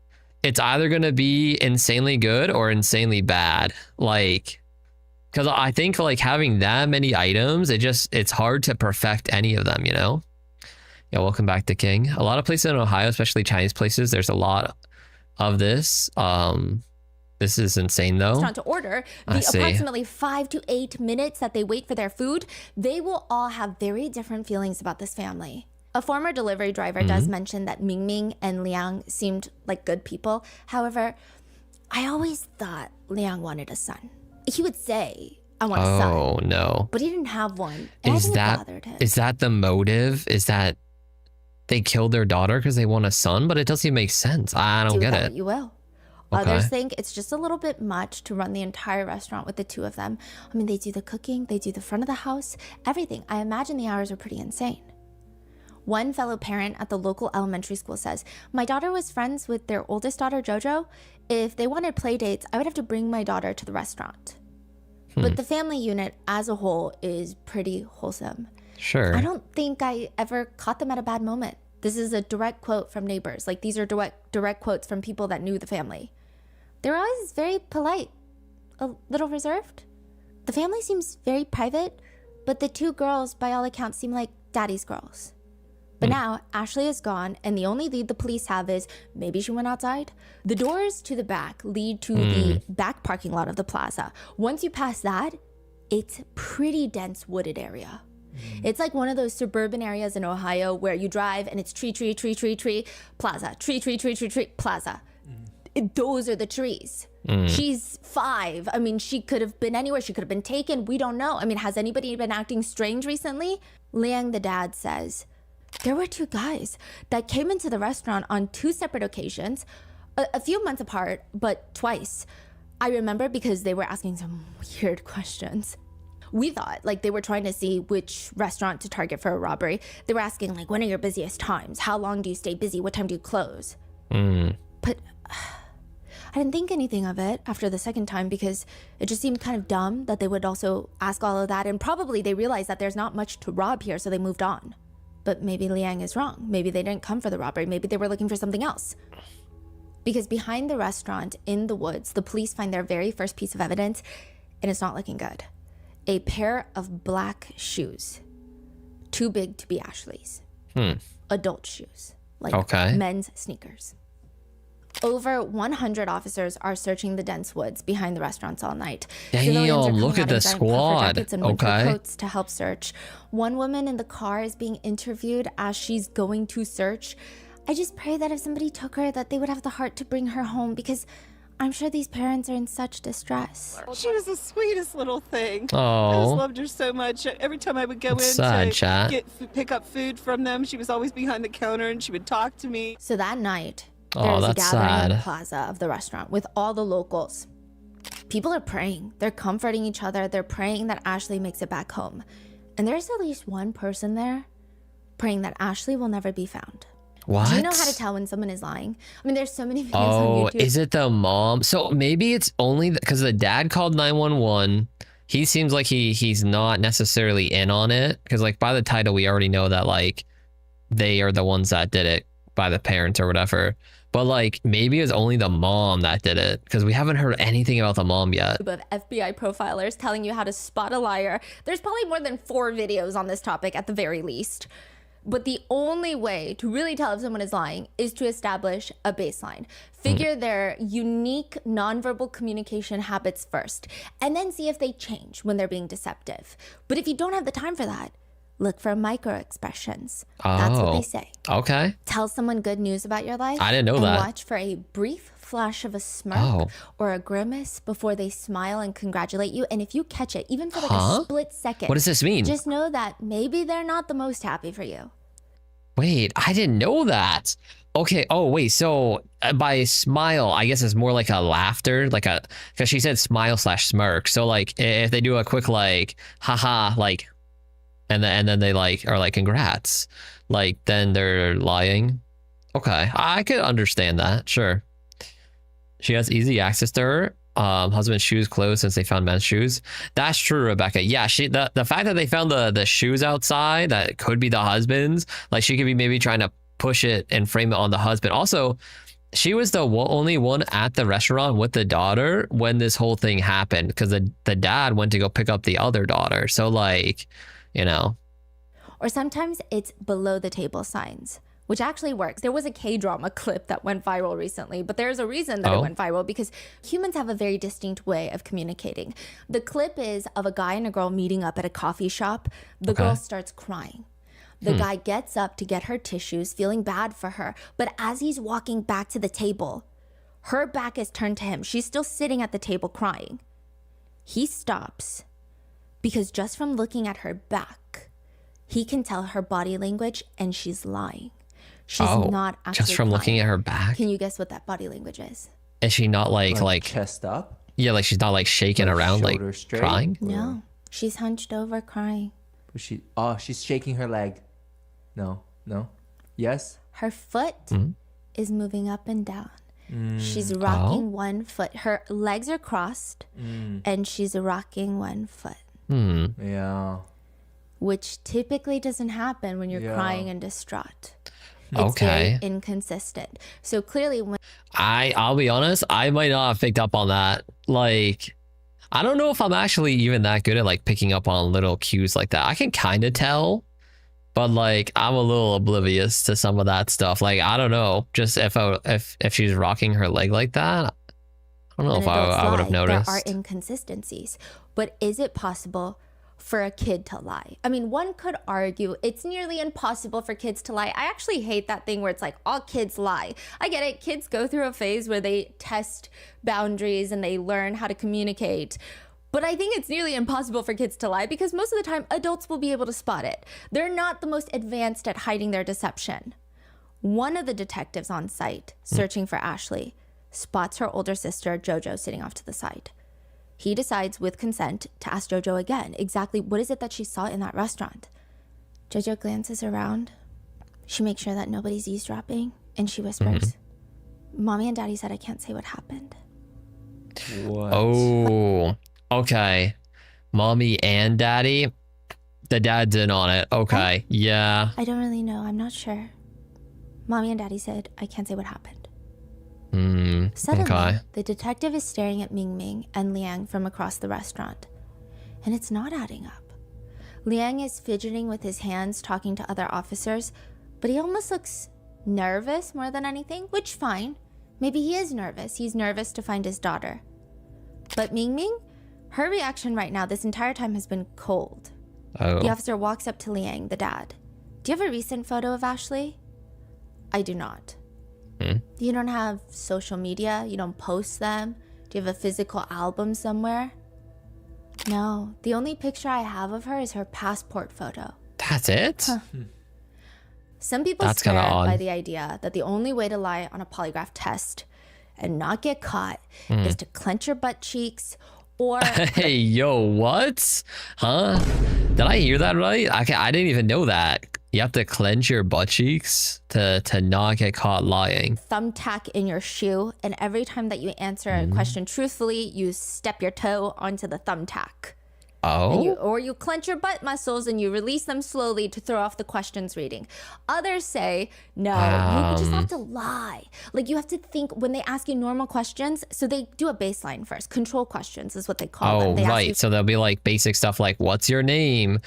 Speaker 1: it's either going to be insanely good or insanely bad. Like, because I think like having that many items, it's hard to perfect any of them, you know? Yeah, welcome back to King. A lot of places in Ohio, especially Chinese places, there's a lot of this. This is insane though.
Speaker 3: restaurant to order,
Speaker 1: I
Speaker 3: the
Speaker 1: see.
Speaker 3: approximately 5 to 8 minutes that they wait for their food, they will all have very different feelings about this family. A former delivery driver does mention that Ming Ming and Liang seemed like good people. However, I always thought Liang wanted a son. He would say, "I want a son,"
Speaker 1: Oh no.
Speaker 3: but he didn't have one. And I
Speaker 1: Is
Speaker 3: think it
Speaker 1: that
Speaker 3: bothered him.
Speaker 1: is that the motive? Is that they killed their daughter because they want a son? But it doesn't make sense. I don't
Speaker 3: Do
Speaker 1: get
Speaker 3: that
Speaker 1: it.
Speaker 3: what you will.
Speaker 1: Okay.
Speaker 3: Others think it's just a little bit much to run the entire restaurant with the 2 of them. I mean, they do the cooking, they do the front of the house, everything. I imagine the hours are pretty insane. One fellow parent at the local elementary school says, "My daughter was friends with their oldest daughter, Jojo. If they wanted play dates, I would have to bring my daughter to the restaurant." But the family unit as a whole is pretty wholesome.
Speaker 1: Sure.
Speaker 3: I don't think I ever caught them at a bad moment. This is a direct quote from neighbors. Like, these are direct quotes from people that knew the family. They're always very polite, a little reserved. The family seems very private, but the 2 girls, by all accounts, seem like daddy's girls. But now Ashley is gone, and the only lead the police have is maybe she went outside. The doors to the back lead to the back parking lot of the plaza. Once you pass that, it's pretty dense wooded area. It's like one of those suburban areas in Ohio where you drive and it's tree, plaza, tree, plaza. Those are the trees. She's 5. I mean, she could have been anywhere. She could have been taken. We don't know. I mean, has anybody been acting strange recently? Liang, the dad, says, "There were 2 guys that came into the restaurant on 2 separate occasions, a few months apart, but twice. I remember because they were asking some weird questions. We thought like they were trying to see which restaurant to target for a robbery. They were asking like, when are your busiest times? How long do you stay busy? What time do you close?" But I didn't think anything of it after the second time because it just seemed kind of dumb that they would also ask all of that. And probably they realized that there's not much to rob here, so they moved on. But maybe Liang is wrong. Maybe they didn't come for the robbery. Maybe they were looking for something else. Because behind the restaurant in the woods, the police find their very first piece of evidence, and it's not looking good. a pair of black shoes, too big to be Ashley's. Adult shoes, like men's sneakers. Over 100 officers are searching the dense woods behind the restaurants all night.
Speaker 1: Damn, look at the squad.
Speaker 3: And coats to help search. One woman in the car is being interviewed as she's going to search. I just pray that if somebody took her, that they would have the heart to bring her home, because I'm sure these parents are in such distress.
Speaker 6: She was the sweetest little thing.
Speaker 1: Oh,
Speaker 6: I just loved her so much. Every time I would go in to pick up food from them, she was always behind the counter and she would talk to me.
Speaker 3: So that night, there was a gathering in the plaza of the restaurant with all the locals. People are praying. They're comforting each other. They're praying that Ashley makes it back home. And there's at least one person there praying that Ashley will never be found.
Speaker 1: What?
Speaker 3: Do you know how to tell when someone is lying? I mean, there's so many videos on YouTube.
Speaker 1: Is it the mom? So maybe it's only because the dad called 911. He seems like he's not necessarily in on it, because like by the title we already know that like they are the ones that did it, by the parents or whatever. But like maybe it's only the mom that did it, because we haven't heard anything about the mom yet.
Speaker 3: Of FBI profilers telling you how to spot a liar. There's probably more than 4 videos on this topic at the very least. But the only way to really tell if someone is lying is to establish a baseline. Figure their unique nonverbal communication habits first, and then see if they change when they're being deceptive. But if you don't have the time for that, look for micro expressions. That's what they say.
Speaker 1: Okay.
Speaker 3: Tell someone good news about your life.
Speaker 1: I didn't know
Speaker 3: and
Speaker 1: that.
Speaker 3: Watch for a brief flash of a smirk or a grimace before they smile and congratulate you. And if you catch it, even for like a split second,
Speaker 1: what does this mean?
Speaker 3: Just know that maybe they're not the most happy for you.
Speaker 1: Wait, I didn't know that. Okay. Oh, wait. So by smile, I guess it's more like a laughter, like a, because she said smile / smirk. So like if they do a quick like, haha, like, and then they like are like congrats, like then they're lying. Okay, I could understand that. Sure. She has easy access to her husband's shoes closed since they found men's shoes. That's true, Rebecca. Yeah, the fact that they found the shoes outside that could be the husband's, like she could be maybe trying to push it and frame it on the husband. Also, she was the only one at the restaurant with the daughter when this whole thing happened, because the dad went to go pick up the other daughter. So like, you know.
Speaker 3: Or sometimes it's below the table signs, which actually works. There was a K-drama clip that went viral recently, but there's a reason that it went viral, because humans have a very distinct way of communicating. The clip is of a guy and a girl meeting up at a coffee shop. The girl starts crying. The guy gets up to get her tissues, feeling bad for her. But as he's walking back to the table, her back is turned to him. She's still sitting at the table crying. He stops because just from looking at her back, he can tell her body language and she's lying. She's not actually
Speaker 1: just from
Speaker 3: crying.
Speaker 1: looking at her back.
Speaker 3: Can you guess what that body language is?
Speaker 1: Is she not like
Speaker 2: chest up?
Speaker 1: Yeah, like she's not like shaking around, like
Speaker 2: straight?
Speaker 1: crying.
Speaker 3: No, she's hunched over crying.
Speaker 2: But she's shaking her leg. No. Yes.
Speaker 3: Her foot is moving up and down. She's rocking one foot. Her legs are crossed, and she's rocking one foot.
Speaker 2: Yeah.
Speaker 3: Which typically doesn't happen when you're crying and distraught. It's
Speaker 1: Okay.
Speaker 3: very inconsistent. So clearly, when
Speaker 1: I'll be honest, I might not have picked up on that. Like, I don't know if I'm actually even that good at like picking up on little cues like that. I can kind of tell, but like I'm a little oblivious to some of that stuff. Like, I don't know, just if she's rocking her leg like that, I don't know if I would have noticed.
Speaker 3: There are inconsistencies, but is it possible for a kid to lie? I mean, one could argue it's nearly impossible for kids to lie. I actually hate that thing where it's like all kids lie. I get it. Kids go through a phase where they test boundaries and they learn how to communicate. But I think it's nearly impossible for kids to lie, because most of the time adults will be able to spot it. They're not the most advanced at hiding their deception. One of the detectives on site searching for Ashley spots her older sister, Jojo, sitting off to the side. He decides with consent to ask Jojo again exactly what is it that she saw in that restaurant. Jojo glances around. She makes sure that nobody's eavesdropping, and she whispers, Mommy and Daddy said I can't say what happened.
Speaker 2: What?
Speaker 1: Oh, okay. Mommy and Daddy? The dad's in on it. Okay, yeah.
Speaker 3: I don't really know. I'm not sure. Mommy and Daddy said I can't say what happened. Suddenly,
Speaker 1: okay.
Speaker 3: the detective is staring at Ming Ming and Liang from across the restaurant. And it's not adding up. Liang is fidgeting with his hands, talking to other officers, but he almost looks nervous more than anything, which fine. Maybe he is nervous. He's nervous to find his daughter. But Mingming, her reaction right now this entire time has been cold.
Speaker 1: Oh.
Speaker 3: The officer walks up to Liang, the dad. Do you have a recent photo of Ashley? I do not. You don't have social media? You don't post them? Do you have a physical album somewhere? No. The only picture I have of her is her passport photo.
Speaker 1: That's it?
Speaker 3: Huh. Some people
Speaker 1: That's
Speaker 3: swear
Speaker 1: kinda odd.
Speaker 3: by the idea that the only way to lie on a polygraph test and not get caught is to clench your butt cheeks or...
Speaker 1: Hey, yo, what? Huh? Did I hear that right? I didn't even know that. You have to clench your butt cheeks to not get caught lying.
Speaker 3: thumbtack in your shoe, and every time that you answer a question truthfully, you step your toe onto the thumbtack.
Speaker 1: Oh?
Speaker 3: Or you clench your butt muscles and you release them slowly to throw off the questions reading. Others say, no, you just have to lie. Like you have to think when they ask you normal questions. So they do a baseline first. Control questions is what they call them.
Speaker 1: Oh,
Speaker 3: They ask you
Speaker 1: right. So there'll be like basic stuff like, what's your name?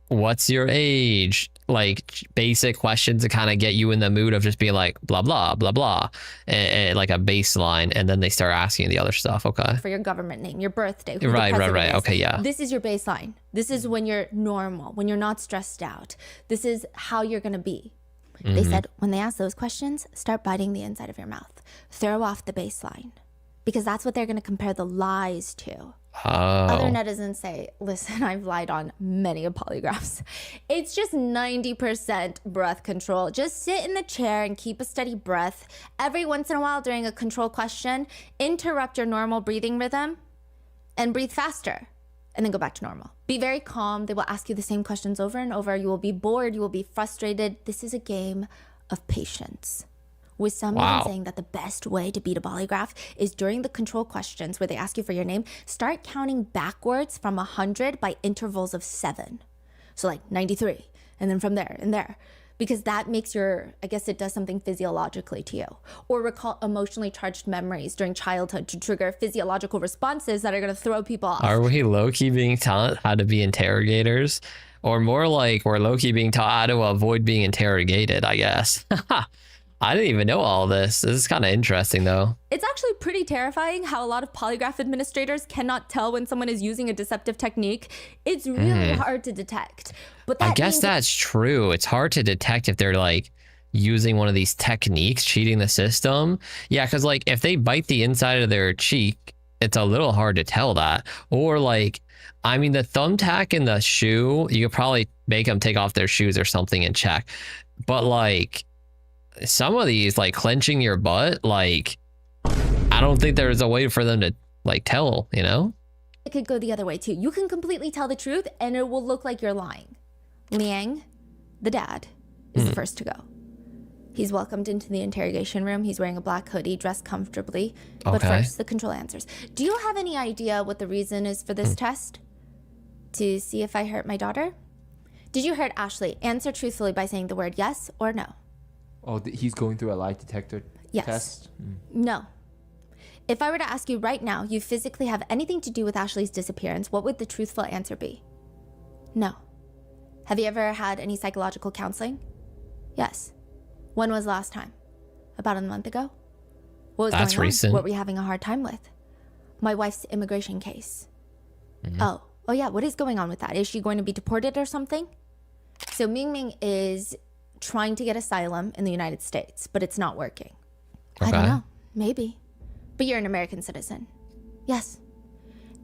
Speaker 1: What's your age? Like basic questions to kind of get you in the mood of just being like, blah, blah, blah, blah. And like a baseline. And then they start asking the other stuff. Okay.
Speaker 3: for your government name, your birthday. Who the
Speaker 1: Right.
Speaker 3: president is.
Speaker 1: Okay. Yeah.
Speaker 3: This is your baseline. This is when you're normal, when you're not stressed out. This is how you're going to be. They said when they ask those questions, start biting the inside of your mouth. Throw off the baseline. Because that's what they're going to compare the lies to. Other
Speaker 1: Oh.
Speaker 3: netizens say, listen, I've lied on many polygraphs. It's just 90% breath control. Just sit in the chair and keep a steady breath. Every once in a while during a control question, interrupt your normal breathing rhythm and breathe faster. And then go back to normal. Be very calm. They will ask you the same questions over and over. You will be bored. You will be frustrated. This is a game of patience. With some
Speaker 1: Wow.
Speaker 3: even saying that the best way to beat a polygraph is during the control questions where they ask you for your name, start counting backwards from 100 by intervals of 7. So like 93, and then from there and there. Because that makes I guess it does something physiologically to you. Or recall emotionally charged memories during childhood to trigger physiological responses that are going to throw people off.
Speaker 1: Are we low-key being taught how to be interrogators? Or more like we're low-key being taught how to avoid being interrogated, I guess. I didn't even know all this. This is kind of interesting, though.
Speaker 3: It's actually pretty terrifying how a lot of polygraph administrators cannot tell when someone is using a deceptive technique. It's really hard to detect. But that
Speaker 1: I guess
Speaker 3: means
Speaker 1: that's true. It's hard to detect if they're like using one of these techniques, cheating the system. Yeah, because like if they bite the inside of their cheek, it's a little hard to tell that. Or like, I mean, the thumbtack in the shoe, you could probably make them take off their shoes or something and check. But like some of these, like clenching your butt, like I don't think there's a way for them to like tell, you know?
Speaker 3: it could go the other way too. You can completely tell the truth and it will look like you're lying. Liang, the dad, is the first to go. He's welcomed into the interrogation room. He's wearing a black hoodie, dressed comfortably. But
Speaker 1: Okay.
Speaker 3: first, the control answers. Do you have any idea what the reason is for this test? To see if I hurt my daughter? Did you hurt Ashley? Answer truthfully by saying the word yes or no.
Speaker 2: Oh, he's going through a lie detector
Speaker 3: Yes.
Speaker 2: test?
Speaker 3: No. If I were to ask you right now, you physically have anything to do with Ashley's disappearance, what would the truthful answer be? No. Have you ever had any psychological counseling? Yes. When was the last time? About a month ago? What was
Speaker 1: That's
Speaker 3: going on?
Speaker 1: recent.
Speaker 3: What were you having a hard time with? My wife's immigration case. Oh yeah, what is going on with that? Is she going to be deported or something? So Mingming is trying to get asylum in the United States, but it's not working. I don't
Speaker 1: Okay.
Speaker 3: know. Maybe. But you're an American citizen. Yes.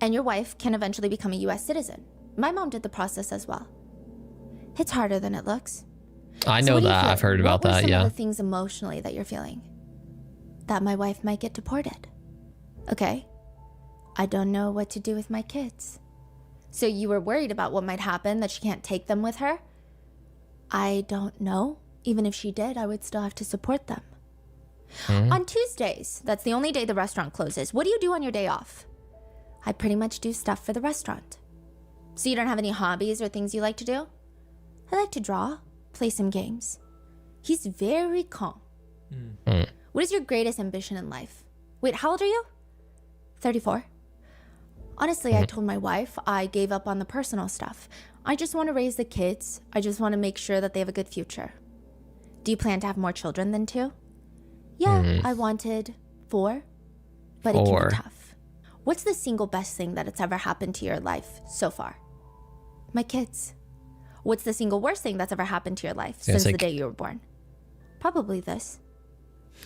Speaker 3: And your wife can eventually become a US citizen. My mom did the process as well. It's harder than it looks.
Speaker 1: I
Speaker 3: So
Speaker 1: know
Speaker 3: what do you
Speaker 1: that.
Speaker 3: feel?
Speaker 1: I've heard about
Speaker 3: What were
Speaker 1: that.
Speaker 3: some
Speaker 1: Yeah.
Speaker 3: of the things emotionally that you're feeling? That my wife might get deported. Okay. I don't know what to do with my kids. So you were worried about what might happen, that she can't take them with her? I don't know. Even if she did, I would still have to support them. On Tuesdays, that's the only day the restaurant closes. What do you do on your day off? I pretty much do stuff for the restaurant. So you don't have any hobbies or things you like to do? I like to draw, play some games. He's very calm. What is your greatest ambition in life? Wait, how old are you? 34. Honestly, I told my wife I gave up on the personal stuff. I just want to raise the kids. I just want to make sure that they have a good future. Do you plan to have more children than 2? Yeah, I wanted 4, but it can be tough. What's the single best thing that it's ever happened to your life so far? My kids. What's the single worst thing that's ever happened to your life since the day you were born? Probably this.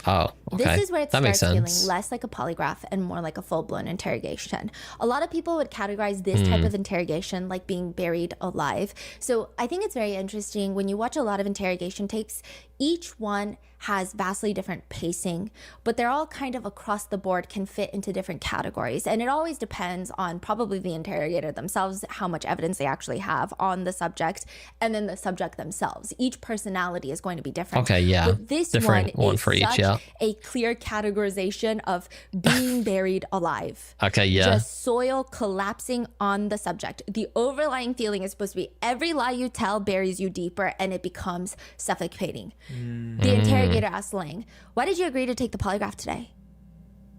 Speaker 1: Oh, okay.
Speaker 3: This is where it
Speaker 1: that
Speaker 3: starts feeling
Speaker 1: sense.
Speaker 3: less like a polygraph and more like a full-blown interrogation. A lot of people would categorize this type of interrogation like being buried alive. So I think it's very interesting when you watch a lot of interrogation tapes, each one has vastly different pacing, but they're all kind of across the board can fit into different categories. And it always depends on probably the interrogator themselves, how much evidence they actually have on the subject, and then the subject themselves. Each personality is going to be different.
Speaker 1: Okay, yeah.
Speaker 3: But this
Speaker 1: Different
Speaker 3: one is
Speaker 1: for each,
Speaker 3: such a clear categorization of being buried alive.
Speaker 1: Okay, yeah.
Speaker 3: Just soil collapsing on the subject. The overlying feeling is supposed to be every lie you tell buries you deeper and it becomes suffocating. The interrogator asked Lang, "Why did you agree to take the polygraph today?"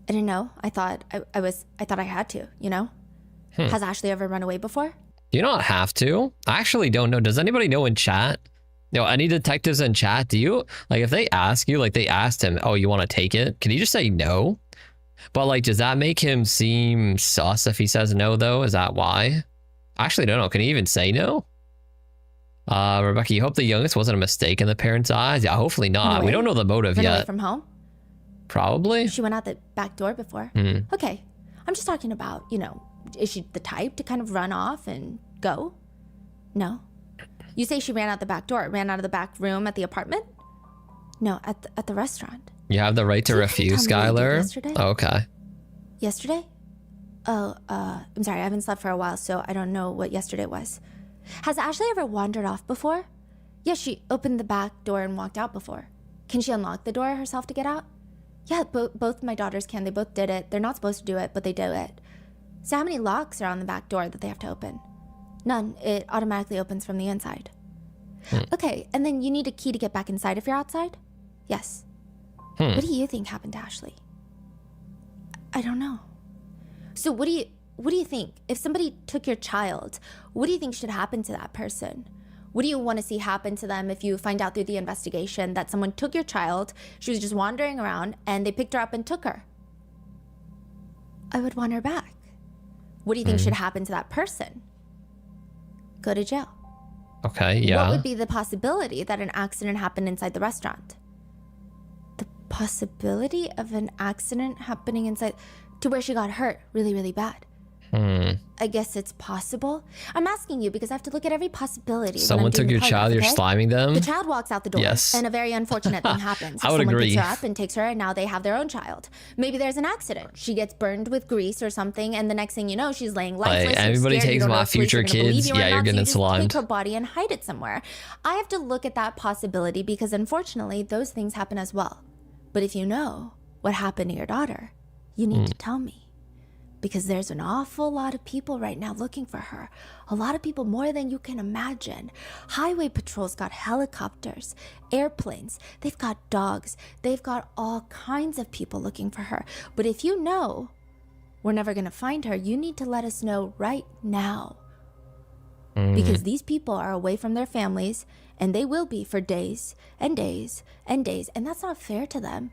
Speaker 3: I didn't know. I thought I had to, you know? Has Ashley ever run away before?
Speaker 1: You don't have to. I actually don't know. Does anybody know in chat? Any detectives in chat, do you, like, if they ask you, like they asked him, oh, you want to take it? Can he just say no? But like, does that make him seem sus if he says no though? Is that why? I actually don't know. Can he even say no? Rebecca, you hope the youngest wasn't a mistake in the parents' eyes? Yeah, hopefully not. We don't know the motive
Speaker 3: Run away
Speaker 1: yet.
Speaker 3: from home?
Speaker 1: Probably.
Speaker 3: She went out the back door before. Okay. I'm just talking about, you know, is she the type to kind of run off and go? No. You say she ran out the back door, ran out of the back room at the apartment? No, at the restaurant.
Speaker 1: You have the right to refuse, Skylar.
Speaker 3: Yesterday?
Speaker 1: Oh, okay.
Speaker 3: Yesterday? Oh, I'm sorry, I haven't slept for a while, so I don't know what yesterday was. Has Ashley ever wandered off before? Yes, she opened the back door and walked out before. Can she unlock the door herself to get out? Yeah, both my daughters can. They both did it. They're not supposed to do it, but they do it. So how many locks are on the back door that they have to open? None. It automatically opens from the inside. Okay, and then you need a key to get back inside if you're outside? Yes. What do you think happened to Ashley? I don't know. So what do you think? If somebody took your child, what do you think should happen to that person? What do you want to see happen to them if you find out through the investigation that someone took your child, she was just wandering around, and they picked her up and took her? I would want her back. What do you think should happen to that person? Go to jail.
Speaker 1: Okay, yeah.
Speaker 3: What would be the possibility that an accident happened inside the restaurant? The possibility of an accident happening inside to where she got hurt really, really bad. I guess it's possible. I'm asking you because I have to look at every possibility.
Speaker 1: Someone took your child, you're sliming them?
Speaker 3: The child walks out the door,
Speaker 1: Yes.
Speaker 3: and a very unfortunate thing happens.
Speaker 1: I would
Speaker 3: Someone
Speaker 1: agree.
Speaker 3: picks her up and takes her, and now they have their own child. Maybe there's an accident. She gets burned with grease or something, and the next thing you know, she's laying lifeless.
Speaker 1: Like,
Speaker 3: You're
Speaker 1: everybody
Speaker 3: scared, you
Speaker 1: takes
Speaker 3: don't know
Speaker 1: my
Speaker 3: if police are
Speaker 1: future
Speaker 3: gonna believe
Speaker 1: kids.
Speaker 3: you or
Speaker 1: Yeah,
Speaker 3: not,
Speaker 1: you're
Speaker 3: so
Speaker 1: getting
Speaker 3: you just
Speaker 1: slimed.
Speaker 3: take her body and hide it somewhere. I have to look at that possibility because unfortunately, those things happen as well. But if you know what happened to your daughter, you need to tell me. Because there's an awful lot of people right now looking for her. A lot of people, more than you can imagine. Highway patrol's got helicopters, airplanes, they've got dogs, they've got all kinds of people looking for her. But if you know we're never gonna find her, you need to let us know right now. Because these people are away from their families, and they will be for days and days and days. And that's not fair to them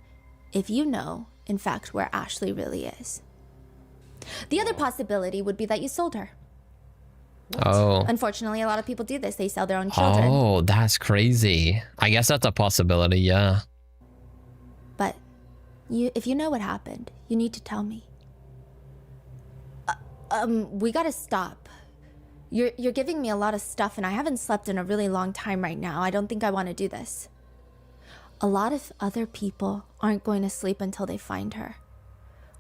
Speaker 3: if you know, in fact, where Ashley really is. The other possibility would be that you sold her.
Speaker 1: Oh.
Speaker 3: Unfortunately, a lot of people do this. They sell their own children.
Speaker 1: Oh, that's crazy. I guess that's a possibility, yeah.
Speaker 3: But if you know what happened, you need to tell me. We gotta stop. You're giving me a lot of stuff, and I haven't slept in a really long time right now. I don't think I want to do this. A lot of other people aren't going to sleep until they find her.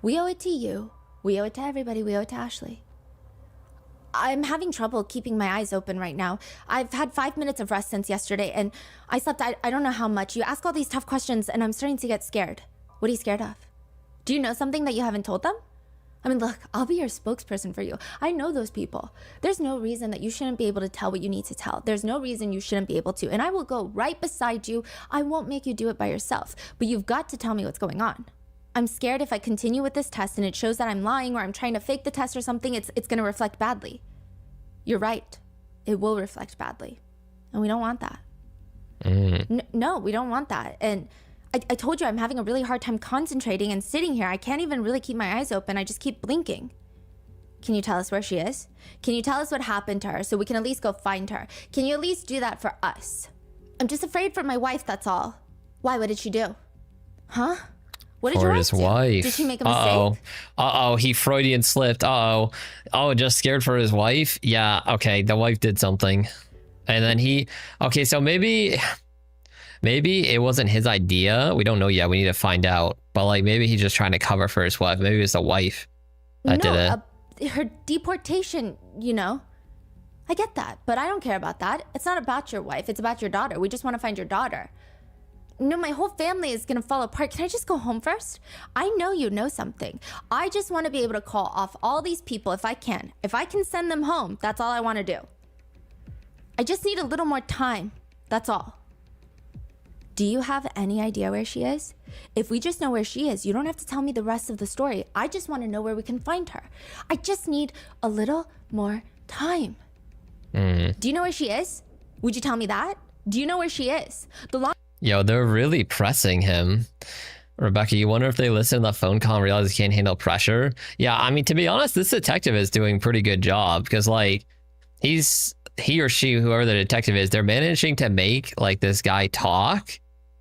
Speaker 3: We owe it to you. We owe it to everybody. We owe it to Ashley. I'm having trouble keeping my eyes open right now. I've had 5 minutes of rest since yesterday, and I slept, I don't know how much. You ask all these tough questions, and I'm starting to get scared. What are you scared of? Do you know something that you haven't told them? I mean, look, I'll be your spokesperson for you. I know those people. There's no reason that you shouldn't be able to tell what you need to tell. There's no reason you shouldn't be able to, and I will go right beside you. I won't make you do it by yourself, but you've got to tell me what's going on. I'm scared if I continue with this test and it shows that I'm lying or I'm trying to fake the test or something, it's going to reflect badly. You're right. It will reflect badly. And we don't want that. No, we don't want that. And I told you I'm having a really hard time concentrating and sitting here. I can't even really keep my eyes open. I just keep blinking. Can you tell us where she is? Can you tell us what happened to her so we can at least go find her? Can you at least do that for us? I'm just afraid for my wife, that's all. Why? What did she do? Huh? What did
Speaker 1: For
Speaker 3: your
Speaker 1: his
Speaker 3: wife do?
Speaker 1: wife.
Speaker 3: Did she make a mistake?
Speaker 1: Uh-oh, he Freudian slipped. Oh, just scared for his wife? Yeah, okay, the wife did something. And then okay, so maybe it wasn't his idea. We don't know yet. We need to find out. But like maybe he's just trying to cover for his wife. Maybe it's the wife that did it.
Speaker 3: Her deportation, you know. I get that, but I don't care about that. It's not about your wife. It's about your daughter. We just want to find your daughter. No, my whole family is going to fall apart. Can I just go home first? I know you know something. I just want to be able to call off all these people if I can. If I can send them home, that's all I want to do. I just need a little more time. That's all. Do you have any idea where she is? If we just know where she is, you don't have to tell me the rest of the story. I just want to know where we can find her. I just need a little more time. Do you know where she is? Would you tell me that? Do you know where she is?
Speaker 1: Yo, they're really pressing him. Rebecca, you wonder if they listen to the phone call and realize he can't handle pressure? Yeah, I mean, to be honest, this detective is doing a pretty good job because, like, he or she, whoever the detective is, they're managing to make, like, this guy talk,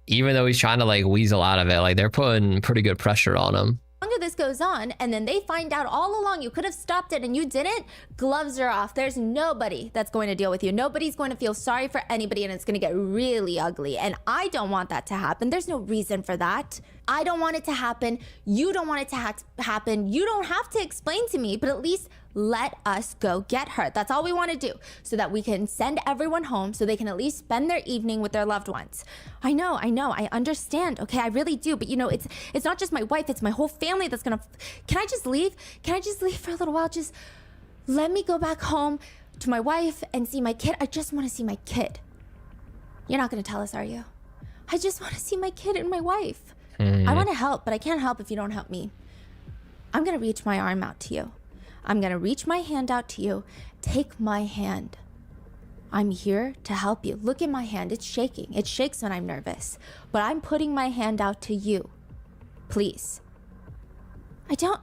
Speaker 1: even though he's trying to, like, weasel out of it. Like, they're putting pretty good pressure on him.
Speaker 3: The longer this goes on, and then they find out all along you could have stopped it and you didn't, gloves are off. There's nobody that's going to deal with you. Nobody's going to feel sorry for anybody, and it's going to get really ugly. And I don't want that to happen. There's no reason for that. I don't want it to happen. You don't want it to happen. You don't have to explain to me, but at least let us go get her. That's all we want to do, so that we can send everyone home so they can at least spend their evening with their loved ones. I know, I understand. Okay, I really do. But you know, it's not just my wife, it's my whole family that's gonna... Can I just leave? Can I just leave for a little while? Just let me go back home to my wife and see my kid. I just want to see my kid. You're not gonna tell us, are you? I just want to see my kid and my wife. I want to help, but I can't help if you don't help me. I'm gonna reach my arm out to you. I'm gonna reach my hand out to you. Take my hand. I'm here to help you. Look at my hand, it's shaking. It shakes when I'm nervous, but I'm putting my hand out to you. Please. It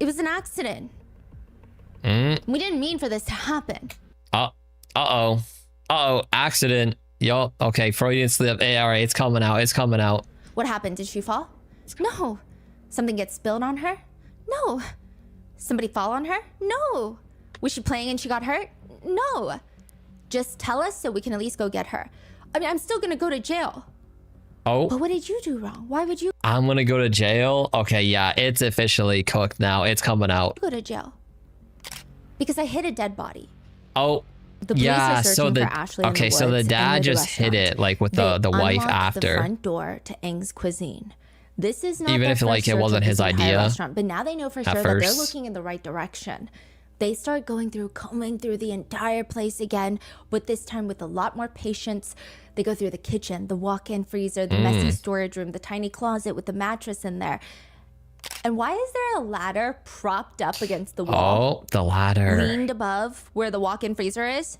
Speaker 3: was an accident. We didn't mean for this to happen.
Speaker 1: Uh-oh, accident. Yo, okay, Freudian slip. Hey, all right, it's coming out.
Speaker 3: What happened? Did she fall? No. Something get spilled on her? No. Somebody fall on her? No. Was she playing and she got hurt? No. Just tell us so we can at least go get her. I mean, I'm still gonna go to jail.
Speaker 1: Oh.
Speaker 3: But what did you do wrong? Why would you
Speaker 1: I'm gonna go to jail? Okay, yeah, it's officially cooked now. It's coming out.
Speaker 3: go to jail? Because I hit a dead body.
Speaker 1: Oh.
Speaker 3: The police are searching for Ashley in the
Speaker 1: so the
Speaker 3: woods
Speaker 1: dad
Speaker 3: and near the
Speaker 1: just hit
Speaker 3: restaurant.
Speaker 1: it, like, with
Speaker 3: They
Speaker 1: the wife
Speaker 3: unlocked
Speaker 1: after.
Speaker 3: the front door to Eng's Cuisine. This is not
Speaker 1: Even
Speaker 3: their
Speaker 1: if,
Speaker 3: first
Speaker 1: like, it
Speaker 3: search
Speaker 1: wasn't
Speaker 3: of
Speaker 1: his
Speaker 3: this entire
Speaker 1: idea
Speaker 3: restaurant, but now they know for sure that they're
Speaker 1: first.
Speaker 3: looking in the right direction. They start combing through the entire place again, but this time with a lot more patience. They go through the kitchen, the walk-in freezer, the messy storage room, the tiny closet with the mattress in there. And why is there a ladder propped up against the wall?
Speaker 1: Oh, the ladder.
Speaker 3: Leaned above where the walk-in freezer is?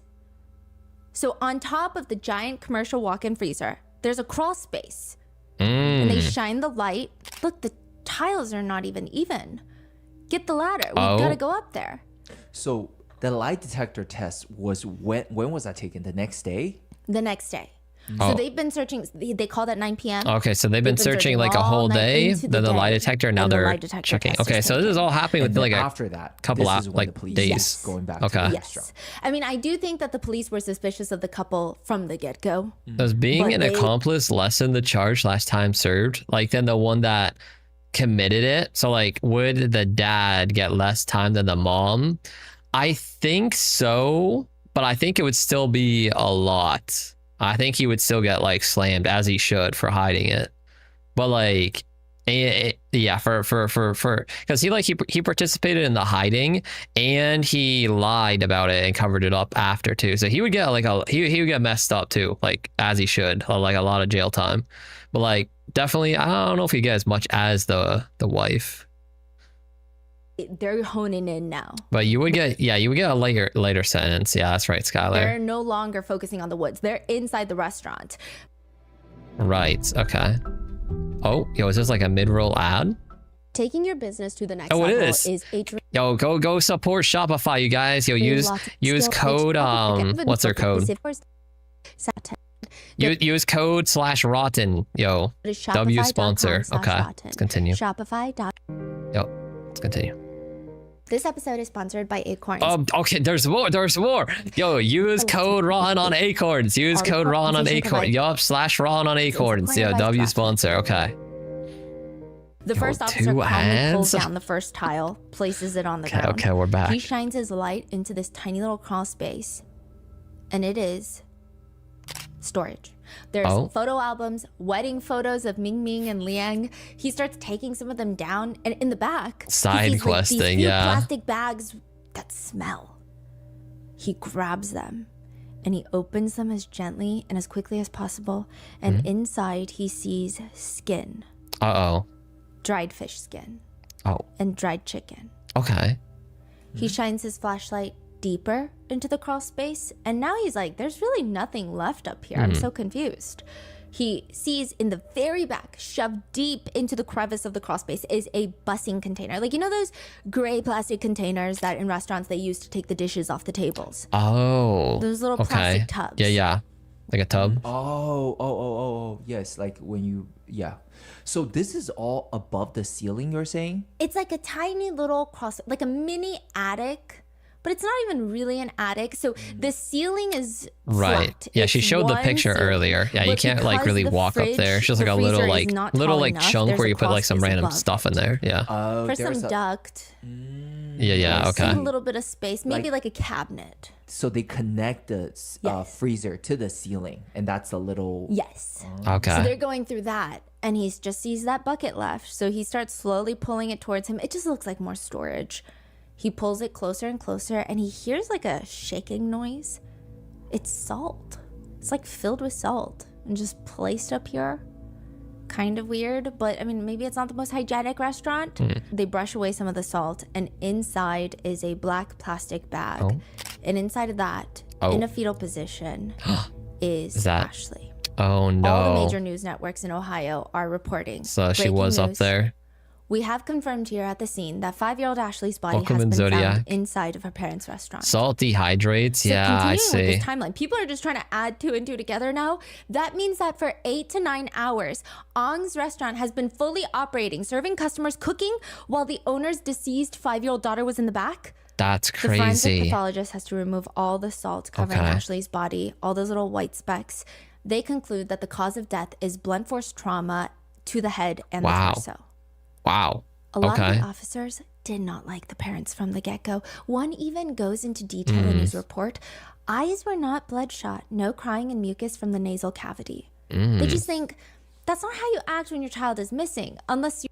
Speaker 3: So on top of the giant commercial walk-in freezer, there's a crawl space. And they shine the light. Look, the tiles are not even. Get the ladder. We've got to go up there.
Speaker 2: So the lie detector test was when was that taken? The next day?
Speaker 3: The next day. So they've been searching. They called at 9 p.m.
Speaker 1: Okay, so they've been searching like a
Speaker 3: all
Speaker 1: whole
Speaker 3: night
Speaker 1: day.
Speaker 3: into
Speaker 1: Then the lie
Speaker 3: day,
Speaker 1: detector. Now
Speaker 3: and the
Speaker 1: they're
Speaker 3: lie detector
Speaker 1: checking.
Speaker 3: test
Speaker 1: Okay,
Speaker 3: was
Speaker 1: so this is all happening
Speaker 2: And
Speaker 1: within
Speaker 2: then
Speaker 1: like a
Speaker 2: after that,
Speaker 1: couple
Speaker 2: this
Speaker 1: hours,
Speaker 2: is when
Speaker 1: like
Speaker 2: the police
Speaker 1: days.
Speaker 2: going back
Speaker 1: Okay.
Speaker 2: to the
Speaker 3: Yes.
Speaker 2: restaurant.
Speaker 3: I mean, I do think that the police were suspicious of the couple from the get-go.
Speaker 1: Does being
Speaker 3: But
Speaker 1: an
Speaker 3: they-
Speaker 1: accomplice lessen the charge last time served? Like, then the one that committed it? So, like, would the dad get less time than the mom? I think so, but I think it would still be a lot. I think he would still get, like, slammed, as he should, for hiding it. But, like, Yeah, for because he participated in the hiding and he lied about it and covered it up after too. So he would get like he would get messed up too, like as he should, like a lot of jail time. But like definitely, I don't know if he get as much as the wife.
Speaker 3: They're honing in now.
Speaker 1: But you would get a later sentence. Yeah, that's right, Skylar.
Speaker 3: They're no longer focusing on the woods. They're inside the restaurant.
Speaker 1: Right. Okay. Oh, yo, is this like a mid-roll ad?
Speaker 3: Taking your business to the next
Speaker 1: Oh, it
Speaker 3: level
Speaker 1: is.
Speaker 3: a
Speaker 1: Yo, go support Shopify, you guys. Yo, use code what's their code? Use code /rotten. Yo, W sponsor. Okay, let's continue.
Speaker 3: Shopify.
Speaker 1: Yo, let's continue.
Speaker 3: This episode is sponsored by Acorns.
Speaker 1: Okay, there's more. Yo, use code Ron on Acorns. Use code Ron on Acorns. Yup, /Ron on Acorns. Yeah, W sponsor. Okay.
Speaker 3: The first officer calmly pulls down the first tile, places it on the ground.
Speaker 1: Okay, we're back.
Speaker 3: He shines his light into this tiny little crawl space, and it is storage. There's photo albums, wedding photos of Ming Ming and Liang. He starts taking some of them down, and in the back,
Speaker 1: side questing,
Speaker 3: these
Speaker 1: yeah.
Speaker 3: plastic bags that smell. He grabs them, and he opens them as gently and as quickly as possible. And inside, he sees skin. Dried fish skin. And dried chicken.
Speaker 1: Okay.
Speaker 3: He shines his flashlight deeper into the crawl space, and now he's like, there's really nothing left up here. I'm so confused. He sees in the very back, shoved deep into the crevice of the crawl space, is a bussing container. Like, you know those gray plastic containers that in restaurants they use to take the dishes off the tables? Those little plastic tubs.
Speaker 1: Yeah. Like a tub?
Speaker 2: Oh, yes. Like when you, yeah. So this is all above the ceiling, you're saying?
Speaker 3: It's like a tiny little like a mini attic, but it's not even really an attic. So the ceiling is flat.
Speaker 1: Yeah, she showed the picture earlier. Yeah, you can't like really walk up there. It's just like a little like chunk where you put like some random stuff in there. Yeah.
Speaker 3: For some duct.
Speaker 1: Yeah. Okay.
Speaker 3: A little bit of space, maybe like a cabinet.
Speaker 2: So they connect the freezer to the ceiling, and that's a little.
Speaker 3: Yes.
Speaker 1: Okay.
Speaker 3: So they're going through that, and he just sees that bucket left. So he starts slowly pulling it towards him. It just looks like more storage. He pulls it closer and closer, and he hears like a shaking noise. It's salt. It's like filled with salt and just placed up here. Kind of weird, but I mean, maybe it's not the most hygienic restaurant. They brush away some of the salt, and inside is a black plastic bag. And inside of that, in a fetal position, is Ashley.
Speaker 1: Oh no.
Speaker 3: All the major news networks in Ohio are reporting.
Speaker 1: So she was up there.
Speaker 3: We have confirmed here at the scene that 5-year-old Ashley's body has been found inside of her parents' restaurant.
Speaker 1: Salt dehydrates. So yeah, I see.
Speaker 3: With this timeline, people are just trying to add 2 and 2 together now. That means that for 8 to 9 hours, Ong's restaurant has been fully operating, serving customers, cooking, while the owner's deceased 5-year-old daughter was in the back.
Speaker 1: That's crazy.
Speaker 3: The forensic pathologist has to remove all the salt covering Ashley's body, all those little white specks. They conclude that the cause of death is blunt force trauma to the head and the torso.
Speaker 1: Wow.
Speaker 3: A lot of the officers did not like the parents from the get-go. One even goes into detail in his report. Eyes were not bloodshot, no crying and mucus from the nasal cavity. They just think, that's not how you act when your child is missing, unless you...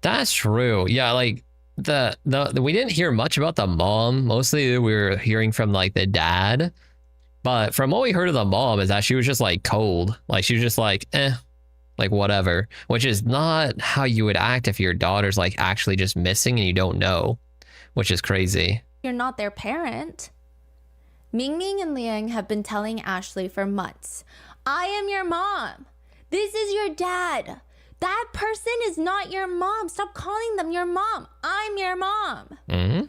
Speaker 1: That's true. Yeah, like, the we didn't hear much about the mom. Mostly we were hearing from, like, the dad. But from what we heard of the mom is that she was just, like, cold. Like, she was just like, like whatever, which is not how you would act if your daughter's like actually just missing and you don't know, which is crazy.
Speaker 3: You're not their parent. Ming Ming and Liang have been telling Ashley for months, I am your mom. This is your dad. That person is not your mom. Stop calling them your mom. I'm your mom.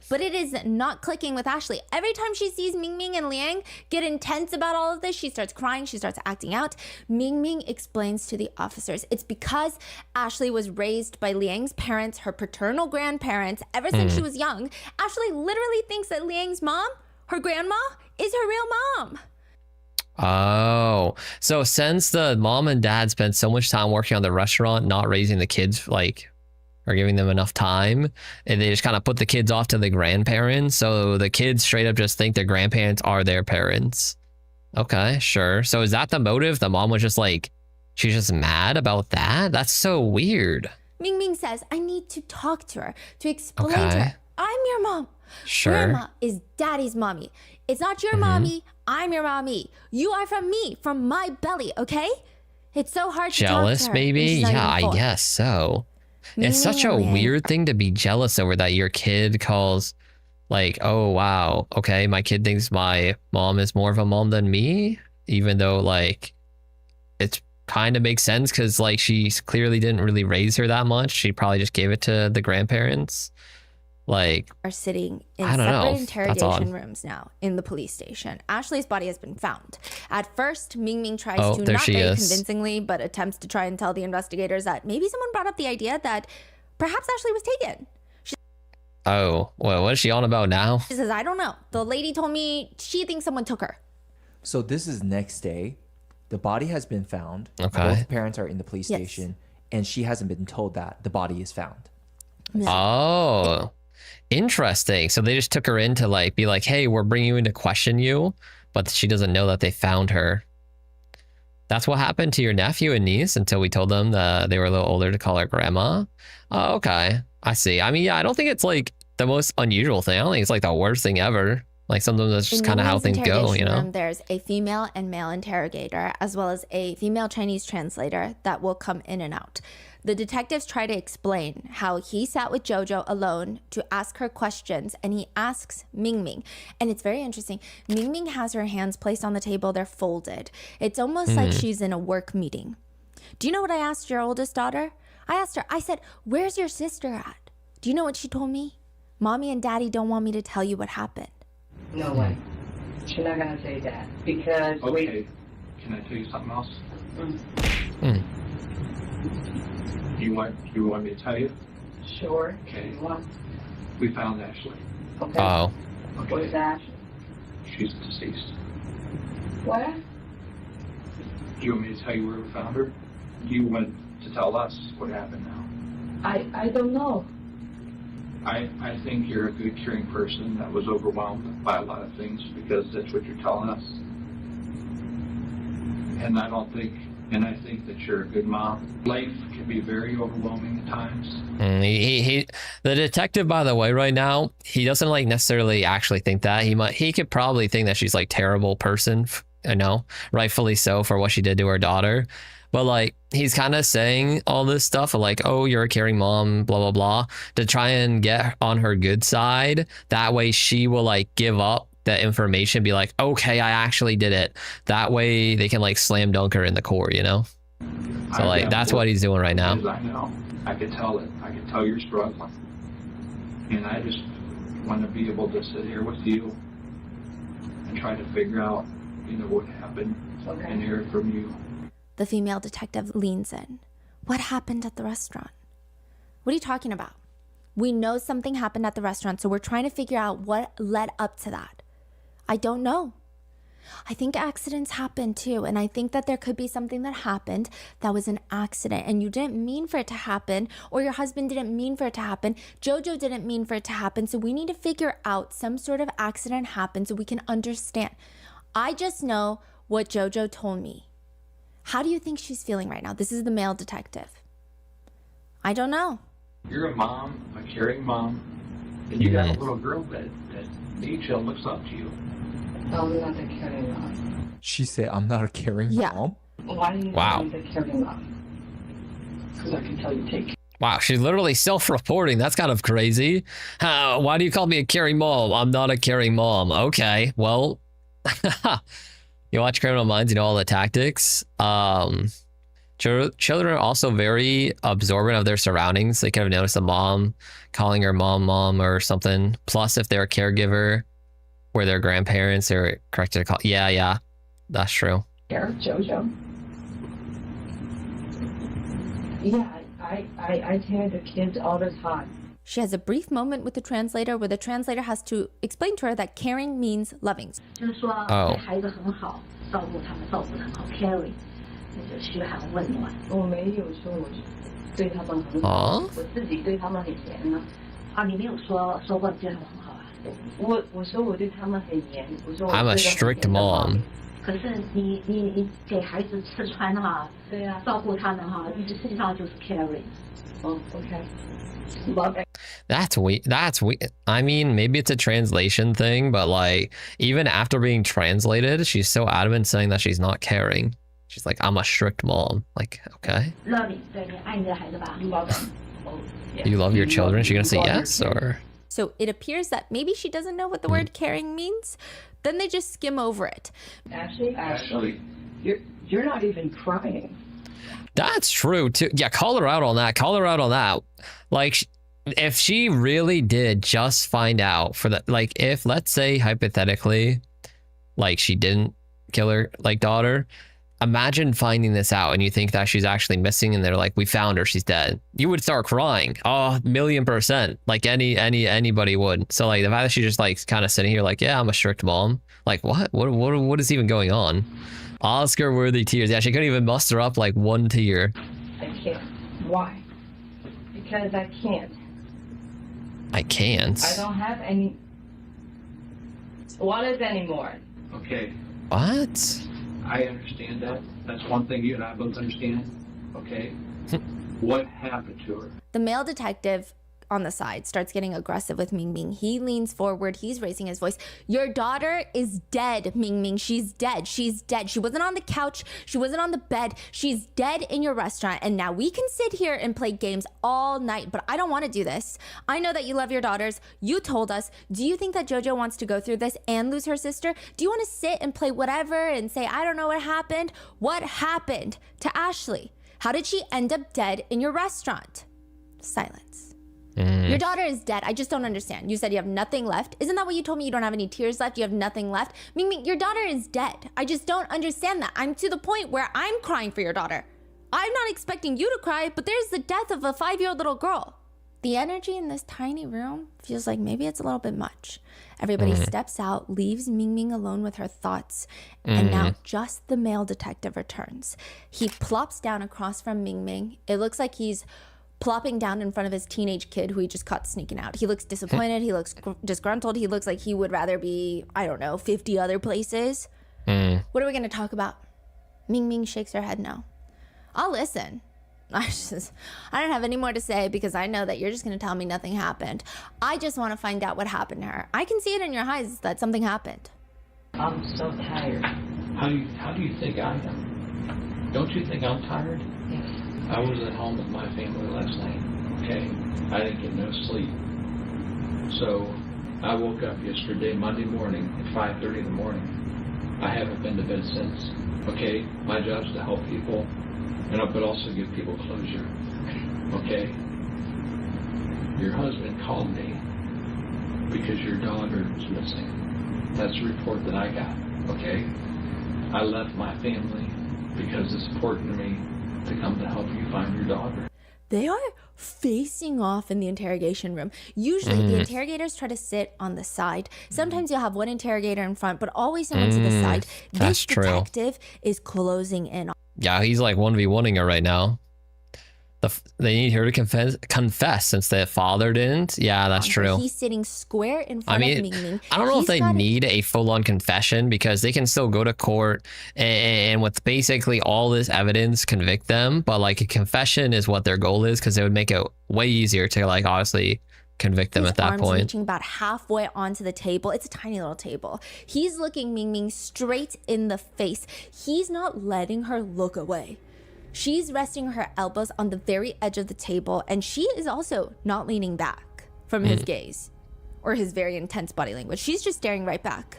Speaker 3: But it is not clicking with Ashley. Every time she sees Ming Ming and Liang get intense about all of this, she starts crying, she starts acting out. Ming Ming explains to the officers, it's because Ashley was raised by Liang's parents, her paternal grandparents, ever since she was young. Ashley literally thinks that Liang's mom, her grandma, is her real mom.
Speaker 1: Oh, so since the mom and dad spent so much time working on the restaurant, not raising the kids, like, or giving them enough time, and they just kind of put the kids off to the grandparents, so the kids straight up just think their grandparents are their parents. Okay, sure. So is that the motive? The mom was just like, she's just mad about that? That's so weird.
Speaker 3: Ming says, I need to talk to her, to explain to her, I'm your mom.
Speaker 1: Sure.
Speaker 3: Grandma is daddy's mommy. It's not your mommy. I'm your mommy. You are from me, from my belly, okay? It's so hard to talk to her.
Speaker 1: Jealous, maybe? Yeah, I guess so. It's such a weird thing to be jealous over, that your kid calls like, oh, wow, okay, my kid thinks my mom is more of a mom than me, even though like it's kind of makes sense because like she clearly didn't really raise her that much. She probably just gave it to the grandparents. Like,
Speaker 3: are sitting in
Speaker 1: I don't
Speaker 3: separate
Speaker 1: know.
Speaker 3: interrogation rooms now in the police station. Ashley's body has been found. At first, Ming tries to
Speaker 1: there
Speaker 3: not
Speaker 1: she
Speaker 3: very
Speaker 1: is.
Speaker 3: convincingly, but attempts to try and tell the investigators that maybe someone brought up the idea that perhaps Ashley was taken.
Speaker 1: oh, well, what is she on about now?
Speaker 3: She says, I don't know. The lady told me she thinks someone took her.
Speaker 2: So this is next day. The body has been found.
Speaker 1: Okay.
Speaker 2: Both parents are in the police
Speaker 3: Yes.
Speaker 2: station, and she hasn't been told that the body is found.
Speaker 1: Oh, interesting. So they just took her in to like be like, hey, we're bringing you in to question you, but she doesn't know that they found her. That's what happened to your nephew and niece until we told them that they were a little older to call her grandma. Oh, okay. I see. I mean, yeah, I don't think it's like the most unusual thing. I don't think it's like the worst thing ever. Like sometimes that's just kind of how things go, you know?
Speaker 3: There's a female and male interrogator, as well as a female Chinese translator that will come in and out. The detectives try to explain how he sat with Jojo alone to ask her questions, and he asks Ming. And it's very interesting. Ming has her hands placed on the table. They're folded. It's almost like she's in a work meeting. Do you know what I asked your oldest daughter? I asked her, I said, where's your sister at? Do you know what she told me? Mommy and Daddy don't want me to tell you what happened.
Speaker 7: No way. She's not going to say that because
Speaker 5: Okay. Can I tell you something else? You want me to tell you?
Speaker 7: Sure.
Speaker 5: Okay.
Speaker 7: You want?
Speaker 5: We found Ashley.
Speaker 7: Okay.
Speaker 1: Oh,
Speaker 5: Okay.
Speaker 7: What's that?
Speaker 5: She's deceased.
Speaker 7: What?
Speaker 5: Do you want me to tell you where we found her? You want to tell us what happened now?
Speaker 7: I don't know.
Speaker 5: I think you're a good, caring person that was overwhelmed by a lot of things because that's what you're telling us. And I think that you're a good mom. Life can be very overwhelming at times.
Speaker 1: The detective, by the way, right now, he doesn't like necessarily actually think that. He could probably think that she's like terrible person, you know, rightfully so for what she did to her daughter. But like, he's kind of saying all this stuff of like, oh, you're a caring mom, blah, blah, blah, to try and get on her good side. That way she will like give up that information, be like, okay, I actually did it. That way they can like slam dunk her in the court, you know? So like, that's what he's doing right now.
Speaker 5: Because I know. I could tell it. I could tell you're struggling. And I just want to be able to sit here with you and try to figure out, you know, what happened and hear it from you.
Speaker 3: The female detective leans in. What happened at the restaurant? What are you talking about? We know something happened at the restaurant, so we're trying to figure out what led up to that. I don't know. I think accidents happen too, and I think that there could be something that happened that was an accident, and you didn't mean for it to happen, or your husband didn't mean for it to happen. Jojo didn't mean for it to happen, so we need to figure out some sort of accident happened so we can understand. I just know what Jojo told me. How do you think she's feeling right now? This is the male detective. I don't know.
Speaker 5: You're a mom, a caring mom, and you got a little girl that needs you and looks up to you.
Speaker 7: I'm not a caring mom.
Speaker 2: She said, I'm not a caring mom?
Speaker 7: Why do you
Speaker 1: Wow.
Speaker 7: think a caring mom? Because I can tell you take care.
Speaker 1: Wow, she's literally self-reporting. That's kind of crazy. Why do you call me a caring mom? I'm not a caring mom. Okay, well, you watch Criminal Minds, you know all the tactics. Children are also very absorbent of their surroundings. They could have noticed a mom calling her mom or something. Plus, if they're a caregiver where their grandparents, they're corrected to call. Yeah, that's true.
Speaker 7: Jojo. Yeah, I tell the kids all the time.
Speaker 3: She has a brief moment with the translator where the translator has to explain to her that caring means loving.
Speaker 1: Oh.
Speaker 7: 我没有说我对他们很好，我自己对他们很严啊。啊，你没有说过你对他们很好啊？我说我对他们很严，我说我
Speaker 1: I'm a strict mom.
Speaker 7: 可是你给孩子吃穿哈，对呀，照顾他们哈，实际上就是 carry。哦 ，OK。Love it.
Speaker 1: That's weird. That's weird. I mean, maybe it's a translation thing, but like, even after being translated, she's so adamant saying that she's not caring. She's like, I'm a strict mom. Like, okay.
Speaker 7: Love it. 对，你爱你的孩子吧？Love it.
Speaker 1: You love your children? Is she gonna say yes or?
Speaker 3: So it appears that maybe she doesn't know what the word caring means. Then they just skim over it.
Speaker 7: Ashley, you're not even crying.
Speaker 1: That's true too. Yeah, call her out on that. Call her out on that. Like, if she really did just find out for that, like, if let's say hypothetically, like she didn't kill her like daughter, imagine finding this out and you think that she's actually missing and they're like, we found her, she's dead. You would start crying. Oh, 1,000,000%. Like anybody would. So like the fact that she's just like kind of sitting here like, yeah, I'm a strict mom. Like what is even going on? Oscar worthy tears. Yeah, she couldn't even muster up like one tear.
Speaker 7: I can't. Why? Because I can't.
Speaker 1: I can't.
Speaker 7: I don't have any. What is anymore?
Speaker 8: Okay.
Speaker 1: What?
Speaker 8: I understand that. That's one thing you and I both understand. Okay. What happened to her?
Speaker 3: The male detective on the side starts getting aggressive with Ming Ming. He leans forward. He's raising his voice. Your daughter is dead, Ming Ming. She's dead. She's dead. She wasn't on the couch. She wasn't on the bed. She's dead in your restaurant. And now we can sit here and play games all night, but I don't want to do this. I know that you love your daughters. You told us. Do you think that JoJo wants to go through this and lose her sister? Do you want to sit and play whatever and say, I don't know what happened? What happened to Ashley? How did she end up dead in your restaurant? Silence. Your daughter is dead. I just don't understand. You said you have nothing left. Isn't that what you told me? You don't have any tears left. You have nothing left. Ming Ming, your daughter is dead. I just don't understand that. I'm to the point where I'm crying for your daughter. I'm not expecting you to cry, but there's the death of a 5-year-old little girl. The energy in this tiny room feels like maybe it's a little bit much. Everybody steps out, leaves Ming Ming alone with her thoughts, and now just the male detective returns. He plops down across from Ming Ming. It looks like he's plopping down in front of his teenage kid who he just caught sneaking out. He looks disappointed. He looks disgruntled. He looks like he would rather be, I don't know, 50 other places. What are we going to talk about? Ming Ming shakes her head no. I'll listen. I don't have any more to say because I know that you're just going to tell me nothing happened. I just want to find out what happened to her. I can see it in your eyes that something happened.
Speaker 7: I'm so tired.
Speaker 8: How do you think I am? Don't you think I'm tired?
Speaker 7: Yes.
Speaker 8: I was at home with my family last night, okay? I didn't get no sleep. So I woke up yesterday, Monday morning, at 5:30 in the morning. I haven't been to bed since, okay? My job's to help people, but also give people closure, okay? Your husband called me because your daughter was missing. That's the report that I got, okay? I left my family because it's important to me to come to help you find your daughter.
Speaker 3: They are facing off in the interrogation room. Usually the interrogators try to sit on the side. Sometimes you'll have one interrogator in front, but always someone to the side. This detective is closing in.
Speaker 1: Yeah, he's like 1v1ing her right now. They need her to confess since the father didn't. Yeah, that's true.
Speaker 3: He's sitting square in front of Ming Ming.
Speaker 1: I don't know if they need a full-on confession because they can still go to court and with basically all this evidence convict them. But like a confession is what their goal is because it would make it way easier to like honestly convict them at that point.
Speaker 3: Reaching about halfway onto the table. It's a tiny little table. He's looking Ming Ming straight in the face. He's not letting her look away. She's resting her elbows on the very edge of the table, and she is also not leaning back from his gaze or his very intense body language. She's just staring right back.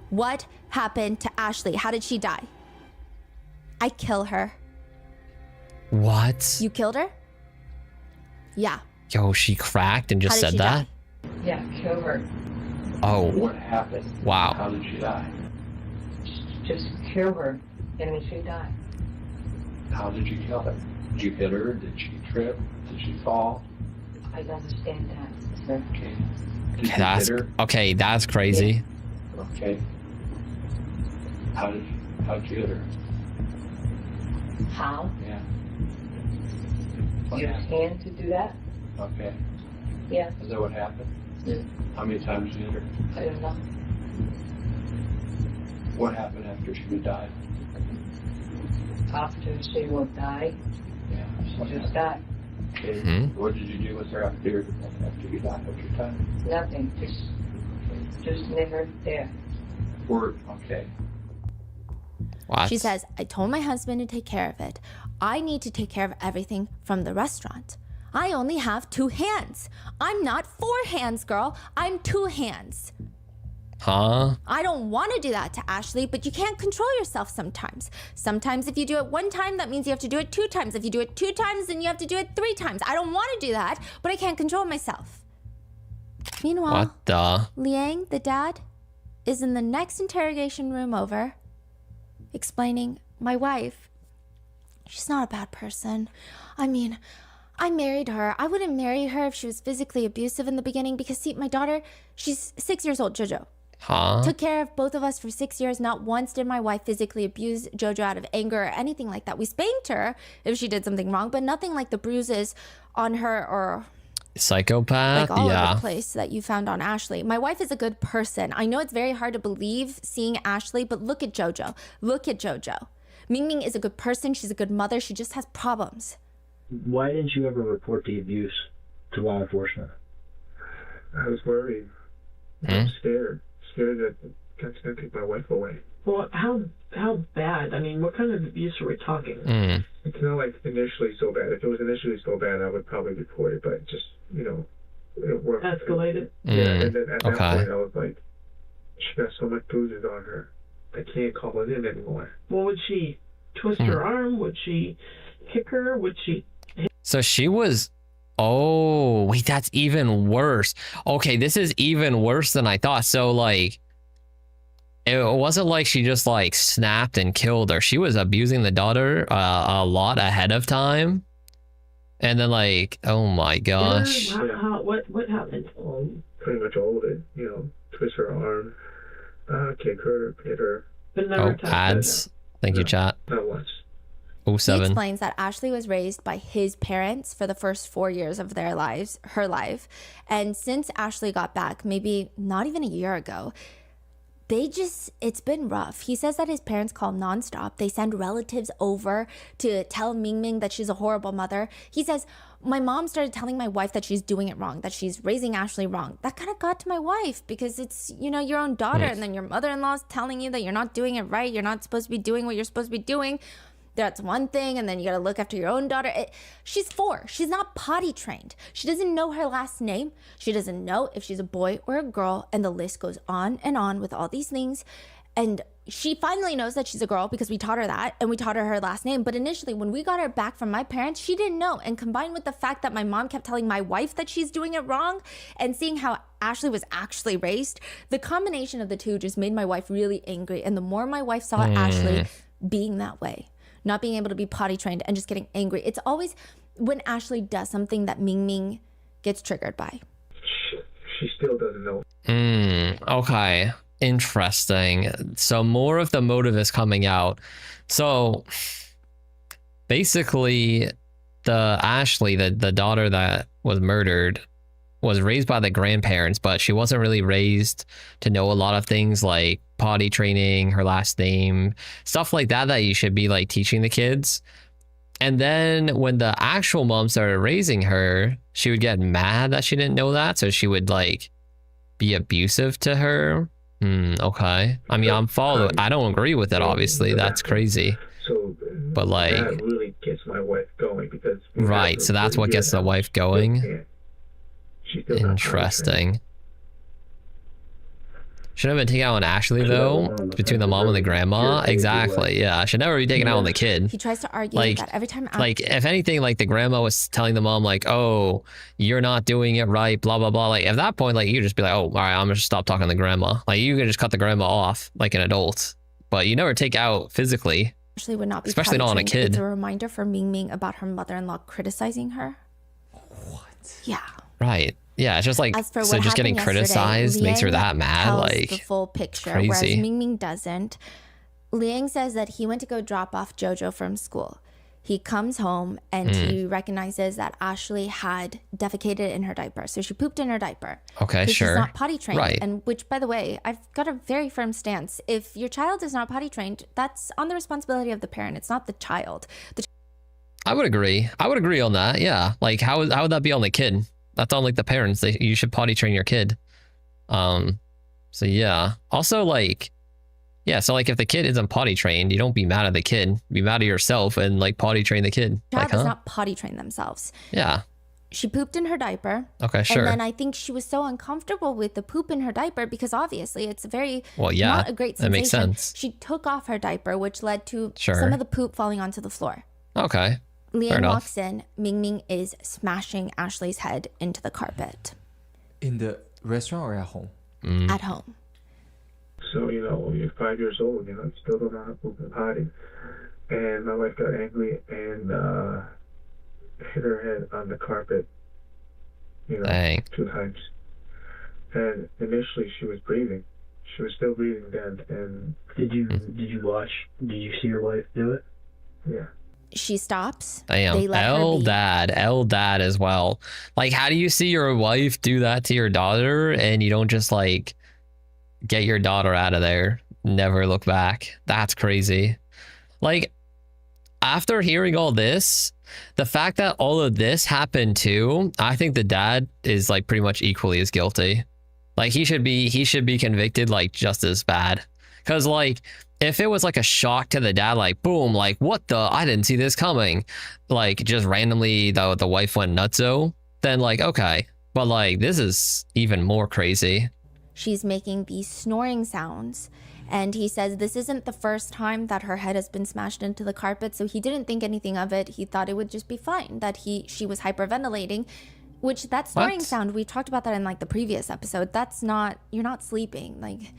Speaker 3: What happened to Ashley? How did she die? I kill her.
Speaker 1: What?
Speaker 3: You killed her? Yeah.
Speaker 1: Yo, she cracked and just said that?
Speaker 7: Yeah, kill her.
Speaker 1: Oh.
Speaker 8: What happened?
Speaker 1: Wow.
Speaker 8: How did she die?
Speaker 7: Just kill her, and then she died.
Speaker 8: How did you kill her? Did you hit her? Did she trip? Did she fall?
Speaker 7: I understand that, sir.
Speaker 8: Okay. Did you hit her?
Speaker 1: Okay, that's crazy.
Speaker 8: Okay. How'd you hit her?
Speaker 7: How?
Speaker 8: Yeah.
Speaker 7: Use hand to do that?
Speaker 8: Okay.
Speaker 7: Yeah.
Speaker 8: Is that what happened?
Speaker 7: Yeah.
Speaker 8: How many times did you hit her?
Speaker 7: I don't know.
Speaker 8: What happened after she would die?
Speaker 7: After she will die,
Speaker 8: Yeah.
Speaker 7: just die.
Speaker 8: Okay. What did you do with her after you died? What's your time?
Speaker 7: Nothing. Just leave her there.
Speaker 8: Word. Okay.
Speaker 1: What?
Speaker 3: She says, I told my husband to take care of it. I need to take care of everything from the restaurant. I only have 2 hands. I'm not 4 hands, girl. I'm 2 hands.
Speaker 1: Huh?
Speaker 3: I don't want to do that to Ashley, but you can't control yourself sometimes. Sometimes if you do it 1 time, that means you have to do it 2 times. If you do it 2 times, then you have to do it 3 times. I don't want to do that, but I can't control myself. Meanwhile,
Speaker 1: What the?
Speaker 3: Liang, the dad, is in the next interrogation room over, explaining, my wife, she's not a bad person. I mean, I married her. I wouldn't marry her if she was physically abusive in the beginning because, see, my daughter, she's 6 years old, Jojo.
Speaker 1: Huh?
Speaker 3: Took care of both of us for 6 years. Not once did my wife physically abuse Jojo out of anger or anything like that. We spanked her if she did something wrong, but nothing like the bruises on her or
Speaker 1: Psychopath?
Speaker 3: like all
Speaker 1: Yeah.
Speaker 3: over the place that you found on Ashley. My wife is a good person. I know it's very hard to believe seeing Ashley, but look at Jojo. Look at Jojo. Ming Ming is a good person. She's a good mother. She just has problems.
Speaker 9: Why didn't you ever report the abuse to law enforcement?
Speaker 10: I was worried. I'm scared. Scared that that's going to take my wife away.
Speaker 11: Well, how bad? I mean, what kind of abuse are we talking?
Speaker 10: It's not like initially so bad. If it was initially so bad, I would probably report it, but just, it worked.
Speaker 11: Escalated?
Speaker 10: Yeah, and then at that point, I was like, she got so much bruises on her. I can't call it in anymore.
Speaker 11: Well, would she twist her arm? Would she kick her? Would she...
Speaker 1: So she was... Oh, wait, that's even worse. Okay, this is even worse than I thought. So, like, it wasn't like she just, like, snapped and killed her. She was abusing the daughter a lot ahead of time. And then, like, oh my gosh.
Speaker 11: What happened?
Speaker 10: Pretty much all of it. Twist her arm, kick her, hit her.
Speaker 11: But never
Speaker 1: ads. Thank you, chat.
Speaker 10: Not once.
Speaker 3: He
Speaker 1: 07.
Speaker 3: explains that Ashley was raised by his parents for the first 4 years of their lives, her life. And since Ashley got back, maybe not even a year ago, it's been rough. He says that his parents call nonstop. They send relatives over to tell Ming Ming that she's a horrible mother. He says, my mom started telling my wife that she's doing it wrong, that she's raising Ashley wrong. That kind of got to my wife because it's, your own daughter. And then your mother-in-law's telling you that you're not doing it right. You're not supposed to be doing what you're supposed to be doing. That's one thing, and then you gotta look after your own daughter. She's 4. She's not potty trained. She doesn't know her last name. She doesn't know if she's a boy or a girl, and the list goes on and on with all these things. And she finally knows that she's a girl because we taught her that, and we taught her last name. But initially, when we got her back from my parents, she didn't know. And combined with the fact that my mom kept telling my wife that she's doing it wrong, and seeing how Ashley was actually raised, the combination of the two just made my wife really angry. And the more my wife saw Ashley being that way, not being able to be potty trained and just getting angry. It's always when Ashley does something that Ming Ming gets triggered by.
Speaker 10: She still doesn't know.
Speaker 1: Okay. Interesting. So more of the motive is coming out. So basically the Ashley, the daughter that was murdered, was raised by the grandparents, but she wasn't really raised to know a lot of things like potty training, her last name, stuff like that you should be like teaching the kids. And then when the actual mom started raising her, she would get mad that she didn't know that, so she would like be abusive to her. Okay. I mean, I'm following. I don't agree with it, obviously. That's crazy.
Speaker 10: So,
Speaker 1: but like,
Speaker 10: that really gets my wife going because
Speaker 1: right. So that's what gets the wife going. Interesting. Should have been taken out on Ashley though, between the mom and the grandma. Exactly. Yeah, should never be taken out on the kid.
Speaker 3: He tries to argue that every time.
Speaker 1: Like, if anything, like the grandma was telling the mom, like, "Oh, you're not doing it right," blah blah blah. Like, at that point, like, you just be like, "Oh, all right, I'm gonna just stop talking to the grandma." Like, you can just cut the grandma off like an adult, but you never take out physically.
Speaker 3: Ashley would not be,
Speaker 1: especially not on a kid.
Speaker 3: It's a reminder for Ming Ming about her mother-in-law criticizing her. What? Yeah.
Speaker 1: Right. Yeah, it's just like, so just getting criticized makes her that mad. Like,
Speaker 3: the full picture,
Speaker 1: crazy.
Speaker 3: Whereas Ming Ming doesn't. Liang says that he went to go drop off Jojo from school. He comes home and he recognizes that Ashley had defecated in her diaper. So she pooped in her diaper.
Speaker 1: Okay, sure.
Speaker 3: She's not potty trained.
Speaker 1: Right.
Speaker 3: And which, by the way, I've got a very firm stance. If your child is not potty trained, that's on the responsibility of the parent. It's not the child.
Speaker 1: I would agree. I would agree on that. Yeah. Like, how would that be on the kid? That's on like the parents. You should potty train your kid. So yeah. Also, like, yeah. So like, if the kid isn't potty trained, you don't be mad at the kid. Be mad at yourself and like potty train the kid.
Speaker 3: The child
Speaker 1: like,
Speaker 3: does not potty train themselves.
Speaker 1: Yeah.
Speaker 3: She pooped in her diaper.
Speaker 1: Okay, sure.
Speaker 3: And then I think she was so uncomfortable with the poop in her diaper because obviously it's not a great sensation.
Speaker 1: That makes sense.
Speaker 3: She took off her diaper, which led to
Speaker 1: Sure.
Speaker 3: some of the poop falling onto the floor.
Speaker 1: Okay.
Speaker 3: Liang walks in. Ming Ming is smashing Ashley's head into the carpet.
Speaker 2: In the restaurant or at home?
Speaker 3: At home.
Speaker 10: So, when you're 5 years old, you still don't know how to poop and potty. And my wife got angry and hit her head on the carpet,
Speaker 1: Dang.
Speaker 10: 2 times. And initially she was breathing. She was still breathing then. And
Speaker 9: Did you see your wife do it?
Speaker 10: Yeah.
Speaker 3: She stops.
Speaker 1: Damn.
Speaker 3: They let her be.
Speaker 1: L dad as well. Like, how do you see your wife do that to your daughter and you don't just like get your daughter out of there, never look back? That's crazy. Like, after hearing all this, the fact that all of this happened too, I think the dad is like pretty much equally as guilty. Like, he should be convicted like just as bad. Because like, if it was like a shock to the dad, like boom, like what the, I didn't see this coming, like just randomly the wife went nutso, then like, okay. But like, this is even more crazy.
Speaker 3: She's making these snoring sounds. And he says this isn't the first time that her head has been smashed into the carpet, so he didn't think anything of it. He thought it would just be fine, that she was hyperventilating, which that snoring sound, we talked about that in like the previous episode. That's not, you're not sleeping. Like,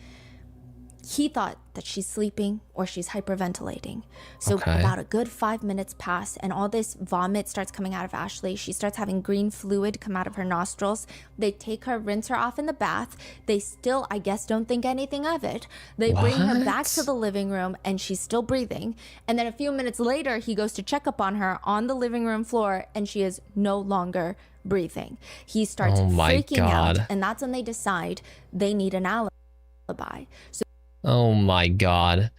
Speaker 3: he thought that she's sleeping or she's hyperventilating. So about a good 5 minutes pass and all this vomit starts coming out of Ashley. She starts having green fluid come out of her nostrils. They take her, rinse her off in the bath. They still, I guess, don't think anything of it. They bring her back to the living room and she's still breathing. And then a few minutes later, he goes to check up on her on the living room floor and she is no longer breathing. He starts freaking out, and that's when they decide they need an alibi. So
Speaker 1: Oh my God.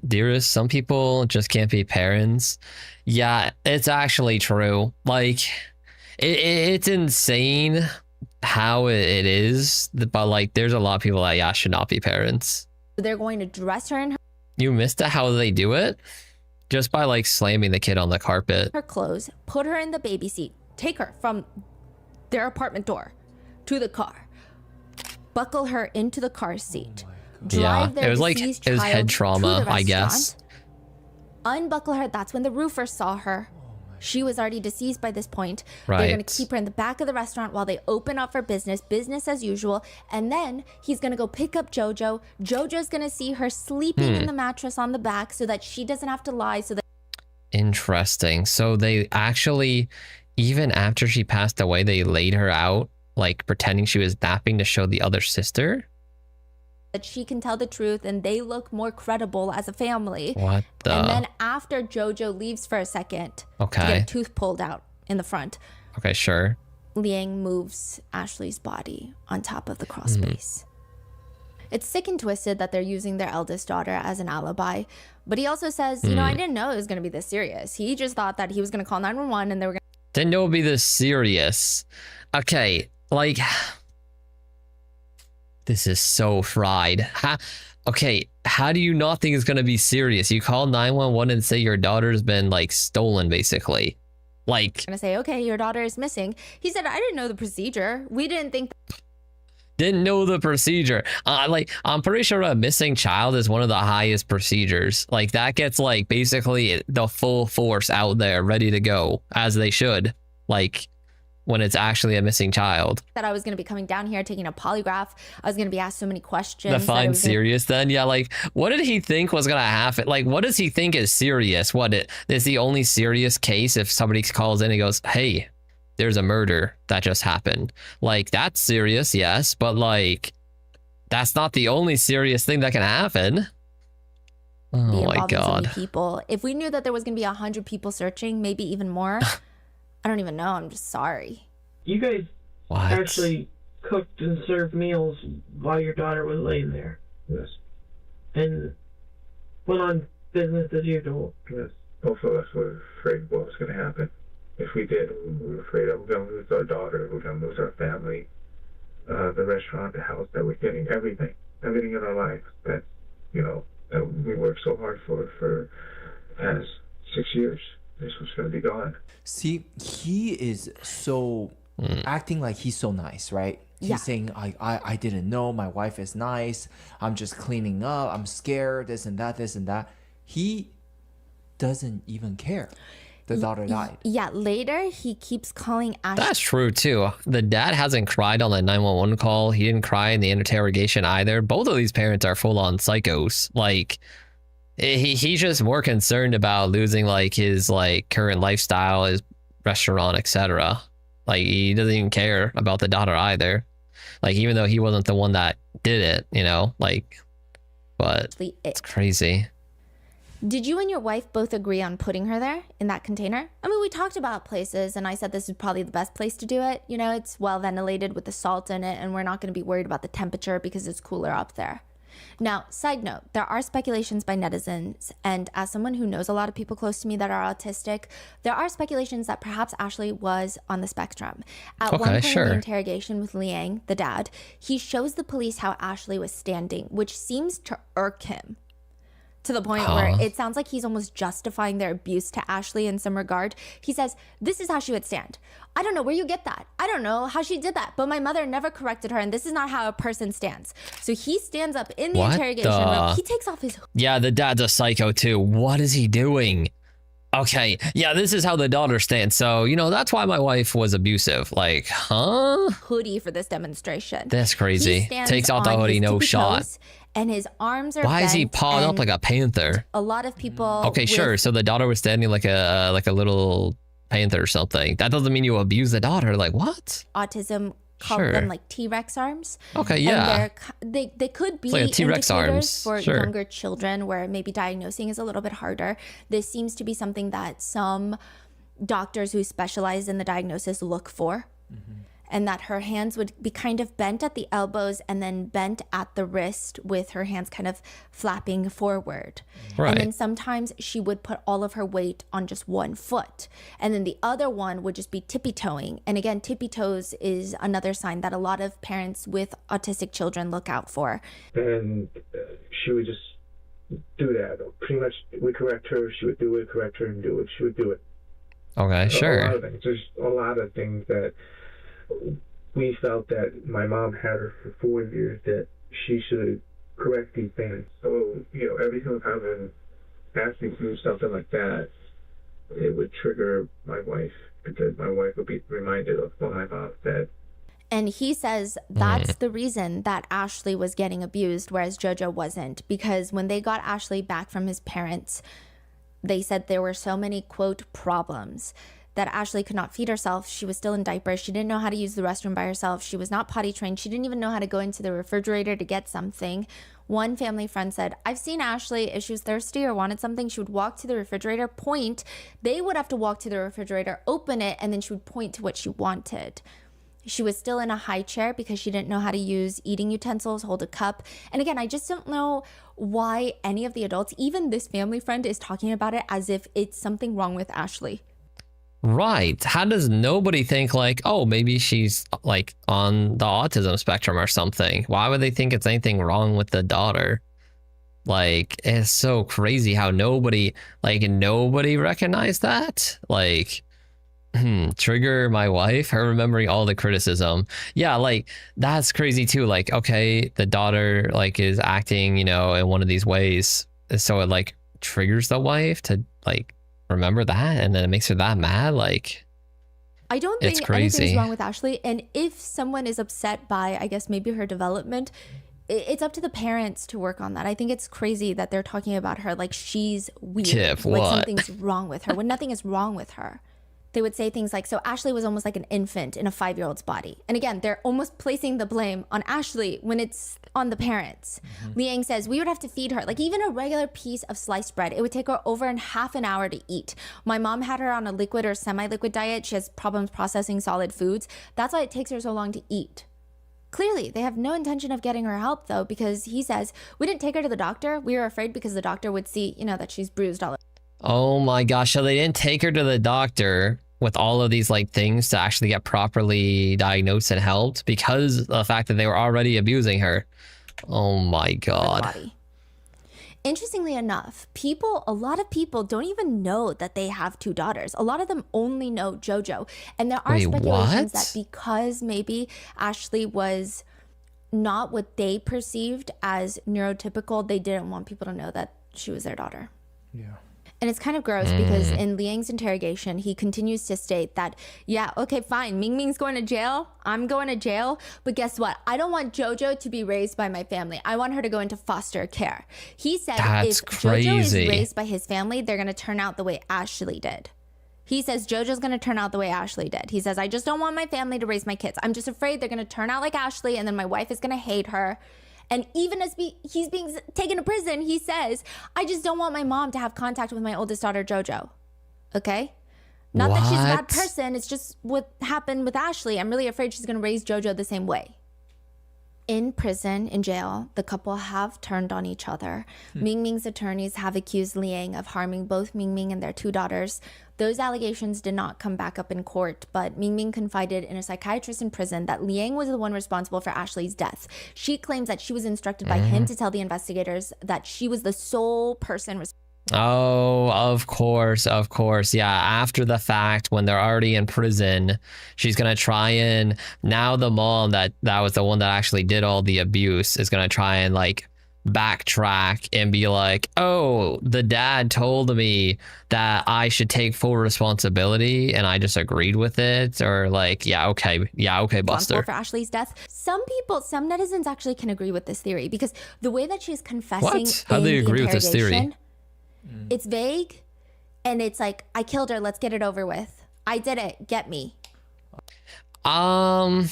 Speaker 1: Dearest, some people just can't be parents. Yeah, it's actually true. Like, it's insane how it is, but like, there's a lot of people that, should not be parents.
Speaker 3: they're going to dress her in her
Speaker 1: You missed how they do it? Just by like slamming the kid on the carpet.
Speaker 3: her clothes, put her in the baby seat, take her from their apartment door to the car, buckle her into the car seat. Drive their
Speaker 1: it was like
Speaker 3: deceased
Speaker 1: it was
Speaker 3: child
Speaker 1: head
Speaker 3: to
Speaker 1: trauma,
Speaker 3: the
Speaker 1: I guess.
Speaker 3: restaurant, unbuckle her. That's when the roofer saw her. She was already deceased by this point.
Speaker 1: Right.
Speaker 3: They're going to keep her in the back of the restaurant while they open up for business as usual. And then he's going to go pick up Jojo. Jojo's going to see her sleeping in the mattress on the back so that she doesn't have to lie. So that
Speaker 1: Interesting. So they actually, even after she passed away, they laid her out, like pretending she was napping to show the other sister?
Speaker 3: she can tell the truth and they look more credible as a family.
Speaker 1: What the?
Speaker 3: And then after Jojo leaves for a second to get a tooth pulled out in the front,
Speaker 1: okay, sure,
Speaker 3: Liang moves Ashley's body on top of the crawl space. It's sick and twisted that they're using their eldest daughter as an alibi. But he also says, you know, I didn't know it was going to be this serious. He just thought that he was going to call 911 and they were going to...
Speaker 1: Didn't know it would be this serious. Okay, like... This is so fried. Okay, how do you not think it's going to be serious? You call 911 and say your daughter's been, like, stolen, basically. Like...
Speaker 3: going to say, okay, your daughter is missing. He said, I didn't know the procedure. We didn't think...
Speaker 1: Didn't know the procedure. Like, I'm pretty sure a missing child is one of the highest procedures. Like, that gets, like, basically the full force out there, ready to go, as they should. Like, when it's actually a missing child.
Speaker 3: That I was going to be coming down here, taking a polygraph. I was going to be asked so many questions.
Speaker 1: Define serious then? Yeah, like, what did he think was going to happen? Like, what does he think is serious? What, is the only serious case if somebody calls in and goes, hey, there's a murder that just happened? Like, that's serious, yes, but like, that's not the only serious thing that can happen. Oh
Speaker 3: be
Speaker 1: my
Speaker 3: involving so many
Speaker 1: God.
Speaker 3: people. If we knew that there was going to be 100 people searching, maybe even more, I don't even know. I'm just sorry.
Speaker 11: You guys
Speaker 1: What?
Speaker 11: actually cooked and served meals while your daughter was laying there.
Speaker 10: Yes.
Speaker 11: And went on business as usual.
Speaker 10: Yes. Both of us were afraid what was going to happen. If we did, we were afraid that we're going to lose our daughter, we're going to lose our family, the restaurant, the house, that we're getting everything in our life that, that we worked so hard for the past 6 years. This was going to be gone.
Speaker 2: See, he is so acting like he's so nice, right? He's saying, I didn't know, my wife is nice, I'm just cleaning up, I'm scared, this and that. He doesn't even care. The daughter died.
Speaker 3: Yeah, later he keeps calling Ashley.
Speaker 1: That's true too. The dad hasn't cried on the 911 call. He didn't cry in the interrogation either. Both of these parents are full on psychos. Like he's just more concerned about losing like his like current lifestyle, his restaurant, etc. Like he doesn't even care about the daughter either. Like even though he wasn't the one that did it, but it's crazy.
Speaker 3: Did you and your wife both agree on putting her there in that container? I mean, we talked about places and I said this is probably the best place to do it. It's well ventilated with the salt in it and we're not going to be worried about the temperature because it's cooler up there. Now, side note, there are speculations by netizens, and as someone who knows a lot of people close to me that are autistic, there are speculations that perhaps Ashley was on the spectrum. At one point in the interrogation with Liang, the dad, he shows the police how Ashley was standing, which seems to irk him. To the point where it sounds like he's almost justifying their abuse to Ashley in some regard. He says, this is how she would stand. I don't know where you get that. I don't know how she did that, but my mother never corrected her, and this is not how a person stands. So he stands up in the interrogation room. He takes off his...
Speaker 1: Yeah, the dad's a psycho too. What is he doing? Okay, yeah, this is how the daughter stands. So, that's why my wife was abusive. Like, huh?
Speaker 3: Hoodie for this demonstration.
Speaker 1: That's crazy. Takes out the hoodie, no shot.
Speaker 3: And his arms are
Speaker 1: Why is he pawed up like a panther?
Speaker 3: A lot of people...
Speaker 1: Okay, sure. So the daughter was standing like a little panther or something. That doesn't mean you abuse the daughter. Like, what?
Speaker 3: Autism call them like T-Rex arms.
Speaker 1: Okay, yeah.
Speaker 3: And they could be
Speaker 1: like T-Rex arms
Speaker 3: for younger children where maybe diagnosing is a little bit harder. This seems to be something that some doctors who specialize in the diagnosis look for. Mm-hmm. And that her hands would be kind of bent at the elbows and then bent at the wrist with her hands kind of flapping forward. Right. And then sometimes she would put all of her weight on just one foot. And then the other one would just be tippy-toeing. And again, tippy-toes is another sign that a lot of parents with autistic children look out for.
Speaker 10: And she would just do that. Pretty much, we correct her, she would do it, correct her and do it, she would do it.
Speaker 1: Okay, sure.
Speaker 10: A lot of things. There's a lot of things that we felt that my mom had her for 4 years that she should correct these things. So, every single time when asking to do something like that, it would trigger my wife because my wife would be reminded of what my mom said.
Speaker 3: And he says that's the reason that Ashley was getting abused, whereas JoJo wasn't. Because when they got Ashley back from his parents, they said there were so many, quote, problems that Ashley could not feed herself. She was still in diapers. She didn't know how to use the restroom by herself. She was not potty trained. She didn't even know how to go into the refrigerator to get something. One family friend said, I've seen Ashley, if she was thirsty or wanted something, she would walk to the refrigerator, point. They would have to walk to the refrigerator, open it, and then she would point to what she wanted. She was still in a high chair because she didn't know how to use eating utensils, hold a cup. And again, I just don't know why any of the adults, even this family friend, is talking about it as if it's something wrong with Ashley.
Speaker 1: Right. How does nobody think like, oh, maybe she's like on the autism spectrum or something? Why would they think it's anything wrong with the daughter? Like, it's so crazy how nobody recognized that. Like, trigger my wife, her remembering all the criticism. Yeah, like that's crazy too. Like, okay, the daughter like is acting, in one of these ways. So it like triggers the wife to like remember that, and then it makes her that mad. Like,
Speaker 3: I don't think anything's wrong with Ashley, and if someone is upset by, I guess, maybe her development, it's up to the parents to work on that. I think it's crazy that they're talking about her like she's weird,
Speaker 1: Tiff,
Speaker 3: like
Speaker 1: what?
Speaker 3: something's wrong with her when nothing is wrong with her. they would say things like, so Ashley was almost like an infant in a 5-year-old's body. And again, they're almost placing the blame on Ashley when it's on the parents. Liang says, we would have to feed her, like even a regular piece of sliced bread. It would take her over half an hour to eat. My mom had her on a liquid or semi-liquid diet. She has problems processing solid foods. That's why it takes her so long to eat. Clearly, they have no intention of getting her help though, because he says, we didn't take her to the doctor. We were afraid because the doctor would see, you know, that she's bruised all over.
Speaker 1: Oh my gosh, so they didn't take her to the doctor with all of these like things to actually get properly diagnosed and helped because of the fact that they were already abusing her. Oh my god.
Speaker 3: Interestingly enough, a lot of people don't even know that they have 2 daughters. A lot of them only know JoJo. And there are speculations that because maybe Ashley was not what they perceived as neurotypical, they didn't want people to know that she was their daughter.
Speaker 2: Yeah.
Speaker 3: And it's kind of gross because in Liang's interrogation, he continues to state that, yeah, okay, fine. Mingming's going to jail. I'm going to jail. But guess what? I don't want JoJo to be raised by my family. I want her to go into foster care. He said if JoJo is raised by his family, they're going to turn out the way Ashley did. He says JoJo's going to turn out the way Ashley did. He says, I just don't want my family to raise my kids. I'm just afraid they're going to turn out like Ashley and then my wife is going to hate her. And even as he's being taken to prison, he says, I just don't want my mom to have contact with my oldest daughter, JoJo. Okay? Not that she's a bad person. It's just what happened with Ashley. I'm really afraid she's going to raise JoJo the same way. In prison, in jail, the couple have turned on each other. Mingming's attorneys have accused Liang of harming both Mingming and their 2 daughters. Those allegations did not come back up in court, but Mingming confided in a psychiatrist in prison that Liang was the one responsible for Ashley's death. She claims that she was instructed by him to tell the investigators that she was the sole person responsible.
Speaker 1: Oh, of course. Yeah, after the fact, when they're already in prison, she's going to try and, now the mom that was the one that actually did all the abuse is going to try and like backtrack and be like, oh, the dad told me that I should take full responsibility and I just agreed with it, or like, yeah, okay, Buster.
Speaker 3: For Ashley's death. Some netizens actually can agree with this theory because the way that she's confessing,
Speaker 1: how do they agree with this theory?
Speaker 3: It's vague and it's like, I killed her, let's get it over with. I did it, get me.
Speaker 1: I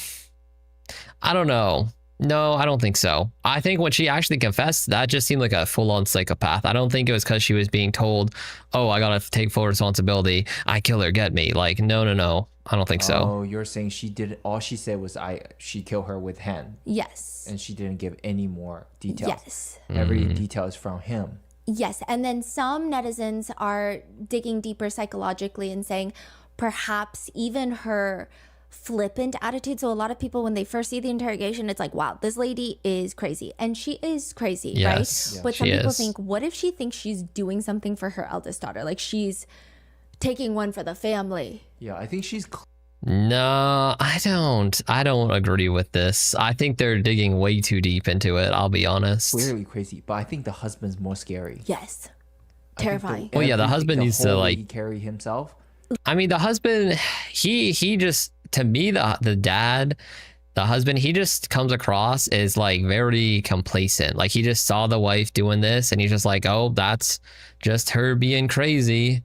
Speaker 1: don't know. No, I don't think so. I think when she actually confessed, that just seemed like a full-on psychopath. I don't think it was because she was being told, oh, I gotta take full responsibility, I kill her, get me. Like, no. I don't think so.
Speaker 2: Oh, you're saying she did, all she said was she killed her with hand.
Speaker 3: Yes.
Speaker 2: And she didn't give any more details.
Speaker 3: Yes.
Speaker 2: Every detail is from him.
Speaker 3: Yes, and then some netizens are digging deeper psychologically and saying perhaps even her flippant attitude. So a lot of people, when they first see the interrogation, it's like, wow, this lady is crazy. And she is crazy, right?
Speaker 1: Yeah,
Speaker 3: but some people think, what if she thinks she's doing something for her eldest daughter? Like she's taking one for the family.
Speaker 2: Yeah, I think she's...
Speaker 1: No, I don't agree with this. I think they're digging way too deep into it, I'll be honest.
Speaker 2: Clearly crazy, but I think the husband's more scary.
Speaker 3: Yes. Terrifying.
Speaker 1: Well, yeah, the husband needs to like
Speaker 2: carry himself.
Speaker 1: I mean, the husband, he just, to me, the dad, the husband, he just comes across as like very complacent. Like he just saw the wife doing this and he's just like, oh, that's just her being crazy.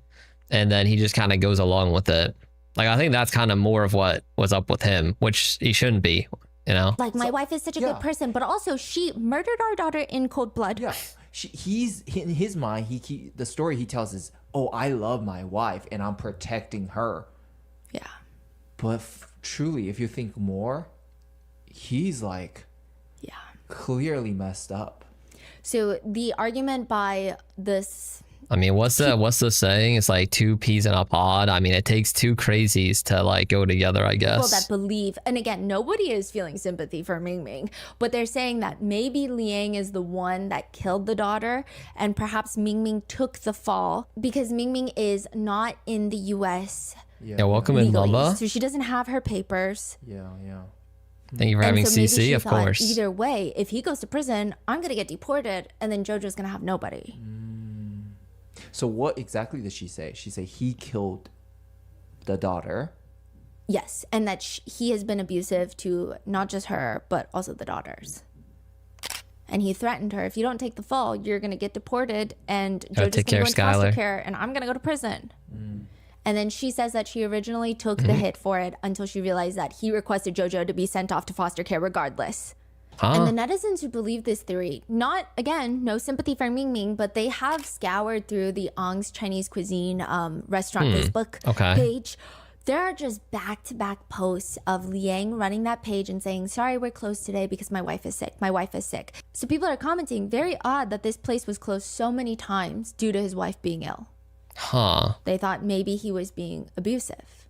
Speaker 1: And then he just kind of goes along with it. Like, I think that's kind of more of what was up with him, which he shouldn't be, you know?
Speaker 3: Like, my wife is such a good person, but also she murdered our daughter in cold blood.
Speaker 2: Yeah. He's in his mind, the story he tells is, oh, I love my wife and I'm protecting her.
Speaker 3: Yeah.
Speaker 2: But truly, if you think more, he's like, clearly messed up.
Speaker 3: So the argument by this...
Speaker 1: I mean, what's the saying? It's like 2 peas in a pod. I mean, it takes 2 crazies to like go together, I guess.
Speaker 3: People that believe, and again, nobody is feeling sympathy for Mingming, but they're saying that maybe Liang is the one that killed the daughter, and perhaps Mingming took the fall because Mingming is not in the U.S.
Speaker 1: Yeah, welcome in, Mama.
Speaker 3: So she doesn't have her papers.
Speaker 2: Yeah.
Speaker 1: Thank you for having CC, of course.
Speaker 3: Either way, if he goes to prison, I'm gonna get deported, and then JoJo's gonna have nobody.
Speaker 2: So what exactly did she say? She said he killed the daughter.
Speaker 3: Yes, and that he has been abusive to not just her, but also the daughters. And he threatened her, if you don't take the fall, you're going to get deported, and JoJo's going to go into foster care, and I'm going to go to prison. And then she says that she originally took the hit for it until she realized that he requested JoJo to be sent off to foster care regardless. And the netizens who believe this theory, not, again, no sympathy for Ming Ming, but they have scoured through the Ong's Chinese Cuisine restaurant Facebook page. There are just back-to-back posts of Liang running that page and saying, sorry, we're closed today because my wife is sick. My wife is sick. So people are commenting, very odd that this place was closed so many times due to his wife being ill. They thought maybe he was being abusive.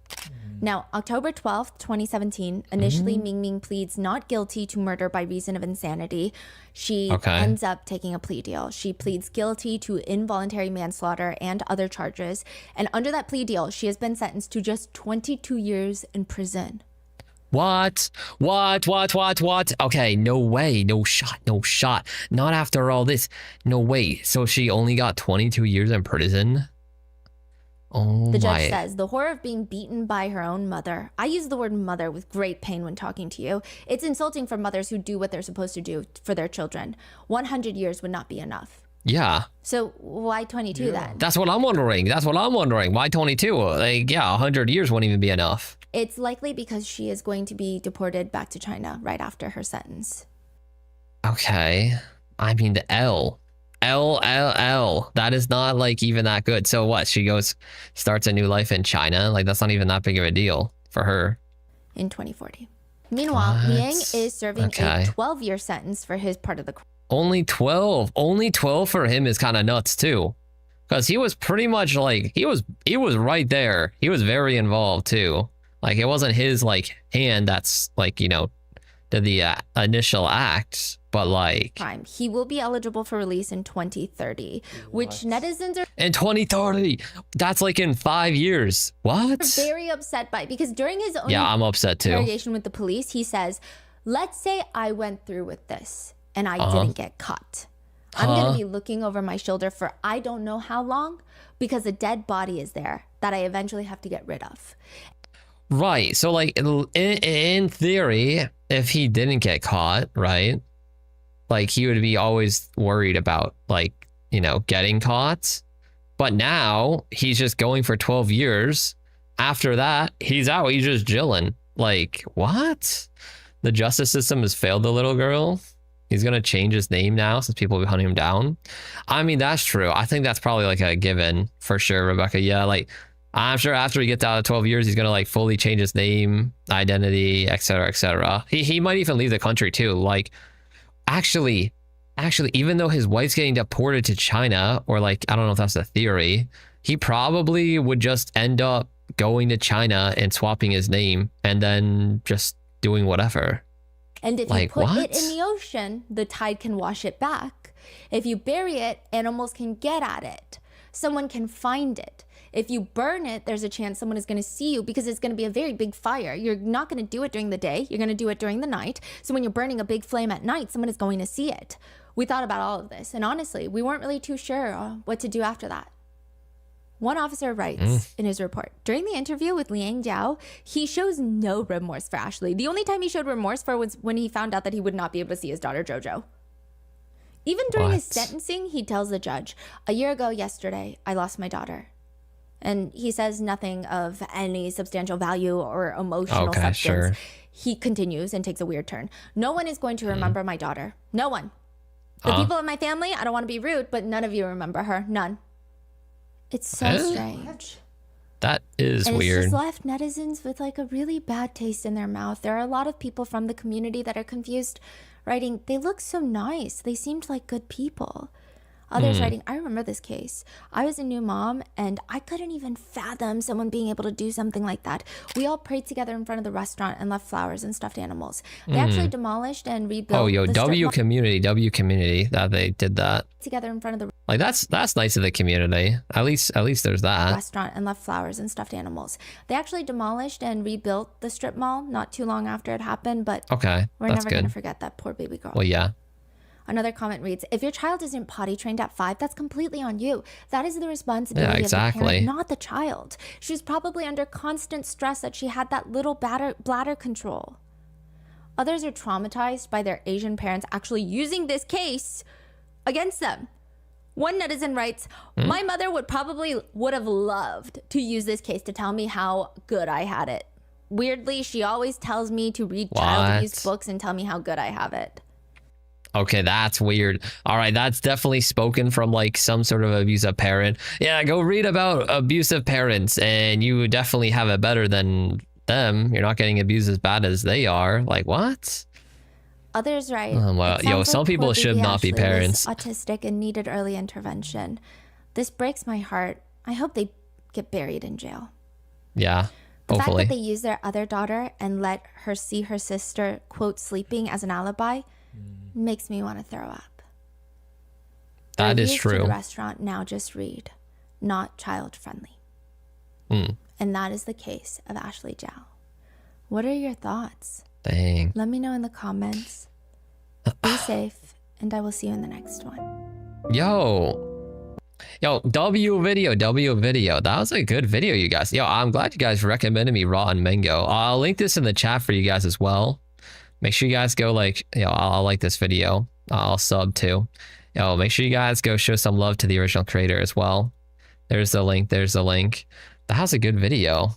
Speaker 3: Now, October 12th, 2017, initially Ming Ming pleads not guilty to murder by reason of insanity. She ends up taking a plea deal. She pleads guilty to involuntary manslaughter and other charges. And under that plea deal, she has been sentenced to just 22 years in prison.
Speaker 1: What? Okay, no way. No shot. Not after all this. No way. So she only got 22 years in prison?
Speaker 3: The judge says, the horror of being beaten by her own mother. I use the word mother with great pain when talking to you. It's insulting for mothers who do what they're supposed to do for their children. 100 years would not be enough.
Speaker 1: Yeah.
Speaker 3: So why 22 then?
Speaker 1: That's what I'm wondering. Why 22? Like, yeah, 100 years wouldn't even be enough.
Speaker 3: It's likely because she is going to be deported back to China right after her sentence.
Speaker 1: Okay. I mean, the L. That is not like even that good. So what? She starts a new life in China? Like, that's not even that big of a deal for her.
Speaker 3: In 2040. Meanwhile, Liang is serving a 12-year sentence for his part of the crime.
Speaker 1: Only 12. Only 12 for him is kind of nuts too. Because he was pretty much like, he was right there. He was very involved too. Like, it wasn't his like hand that's like, you know, did the initial act, but like
Speaker 3: crime. He will be eligible for release in 2030, which netizens are
Speaker 1: in 2030. That's like in 5 years. What?
Speaker 3: Very upset by, because during his own
Speaker 1: I'm upset too.
Speaker 3: interrogation with the police, he says, "Let's say I went through with this and I didn't get caught. I'm gonna be looking over my shoulder for I don't know how long because a dead body is there that I eventually have to get rid of."
Speaker 1: Right. So like in theory, if he didn't get caught, right? Like he would be always worried about like, you know, getting caught. But now he's just going for 12 years. After that, he's out. He's just chilling. Like, what? The justice system has failed the little girl. He's going to change his name now since people will be hunting him down. I mean, that's true. I think that's probably like a given for sure, Rebecca. Yeah, like I'm sure after he gets out of 12 years, he's going to like fully change his name, identity, etc., etc. He might even leave the country too. Like, actually, even though his wife's getting deported to China, or like, I don't know if that's a theory, he probably would just end up going to China and swapping his name and then just doing whatever.
Speaker 3: And if you put it in the ocean, the tide can wash it back. If you bury it, animals can get at it. Someone can find it. If you burn it, there's a chance someone is going to see you because it's going to be a very big fire. You're not going to do it during the day. You're going to do it during the night. So when you're burning a big flame at night, someone is going to see it. We thought about all of this. And honestly, we weren't really too sure what to do after that. One officer writes in his report, during the interview with Liang Jiao, he shows no remorse for Ashley. The only time he showed remorse for was when he found out that he would not be able to see his daughter, Jojo. Even during his sentencing, he tells the judge, "A year ago yesterday, I lost my daughter." And he says nothing of any substantial value or emotional substance. Sure. He continues and takes a weird turn. "No one is going to remember my daughter. No one. The people in my family, I don't want to be rude, but none of you remember her. None." It's so strange.
Speaker 1: That is
Speaker 3: and
Speaker 1: weird.
Speaker 3: It's just left netizens with like a really bad taste in their mouth. There are a lot of people from the community that are confused, writing, "They look so nice. They seemed like good people." Others writing, "I remember this case. I was a new mom and I couldn't even fathom someone being able to do something like that. We all prayed together in front of the restaurant and left flowers and stuffed animals. They actually demolished and rebuilt."
Speaker 1: Oh, yo, W community that they did that
Speaker 3: together in front of the
Speaker 1: like that's nice of the community. At least there's that
Speaker 3: restaurant and left flowers and stuffed animals. They actually demolished and rebuilt the strip mall not too long after it happened, but we're never going to forget that poor baby girl.
Speaker 1: Well, yeah.
Speaker 3: Another comment reads, "If your child isn't potty trained at 5, that's completely on you. That is the responsibility of the parent, not the child. She was probably under constant stress that she had that little bladder control." Others are traumatized by their Asian parents actually using this case against them. One netizen writes, my mother would have loved to use this case to tell me how good I had it. Weirdly, she always tells me to read child abuse books and tell me how good I have it.
Speaker 1: Okay, that's weird. All right, that's definitely spoken from like some sort of abusive parent. Yeah, go read about abusive parents and you definitely have it better than them. You're not getting abused as bad as they are. Like, what?
Speaker 3: Others write,
Speaker 1: well, yo, some people should not be parents.
Speaker 3: Autistic and needed early intervention. This breaks my heart. I hope they get buried in jail.
Speaker 1: Yeah,
Speaker 3: the
Speaker 1: hopefully.
Speaker 3: fact that they use their other daughter and let her see her sister, quote, sleeping as an alibi makes me want to throw up.
Speaker 1: That is
Speaker 3: To
Speaker 1: true.
Speaker 3: the restaurant now just read, not child friendly. And that is the case of Ashley Zhao. What are your thoughts?
Speaker 1: Dang.
Speaker 3: Let me know in the comments. Be safe, and I will see you in the next one.
Speaker 1: Yo, W video. That was a good video, you guys. Yo, I'm glad you guys recommended me Raw and Mango. I'll link this in the chat for you guys as well. Make sure you guys go like, I'll like this video. I'll sub too. Make sure you guys go show some love to the original creator as well. There's the link. That was a good video.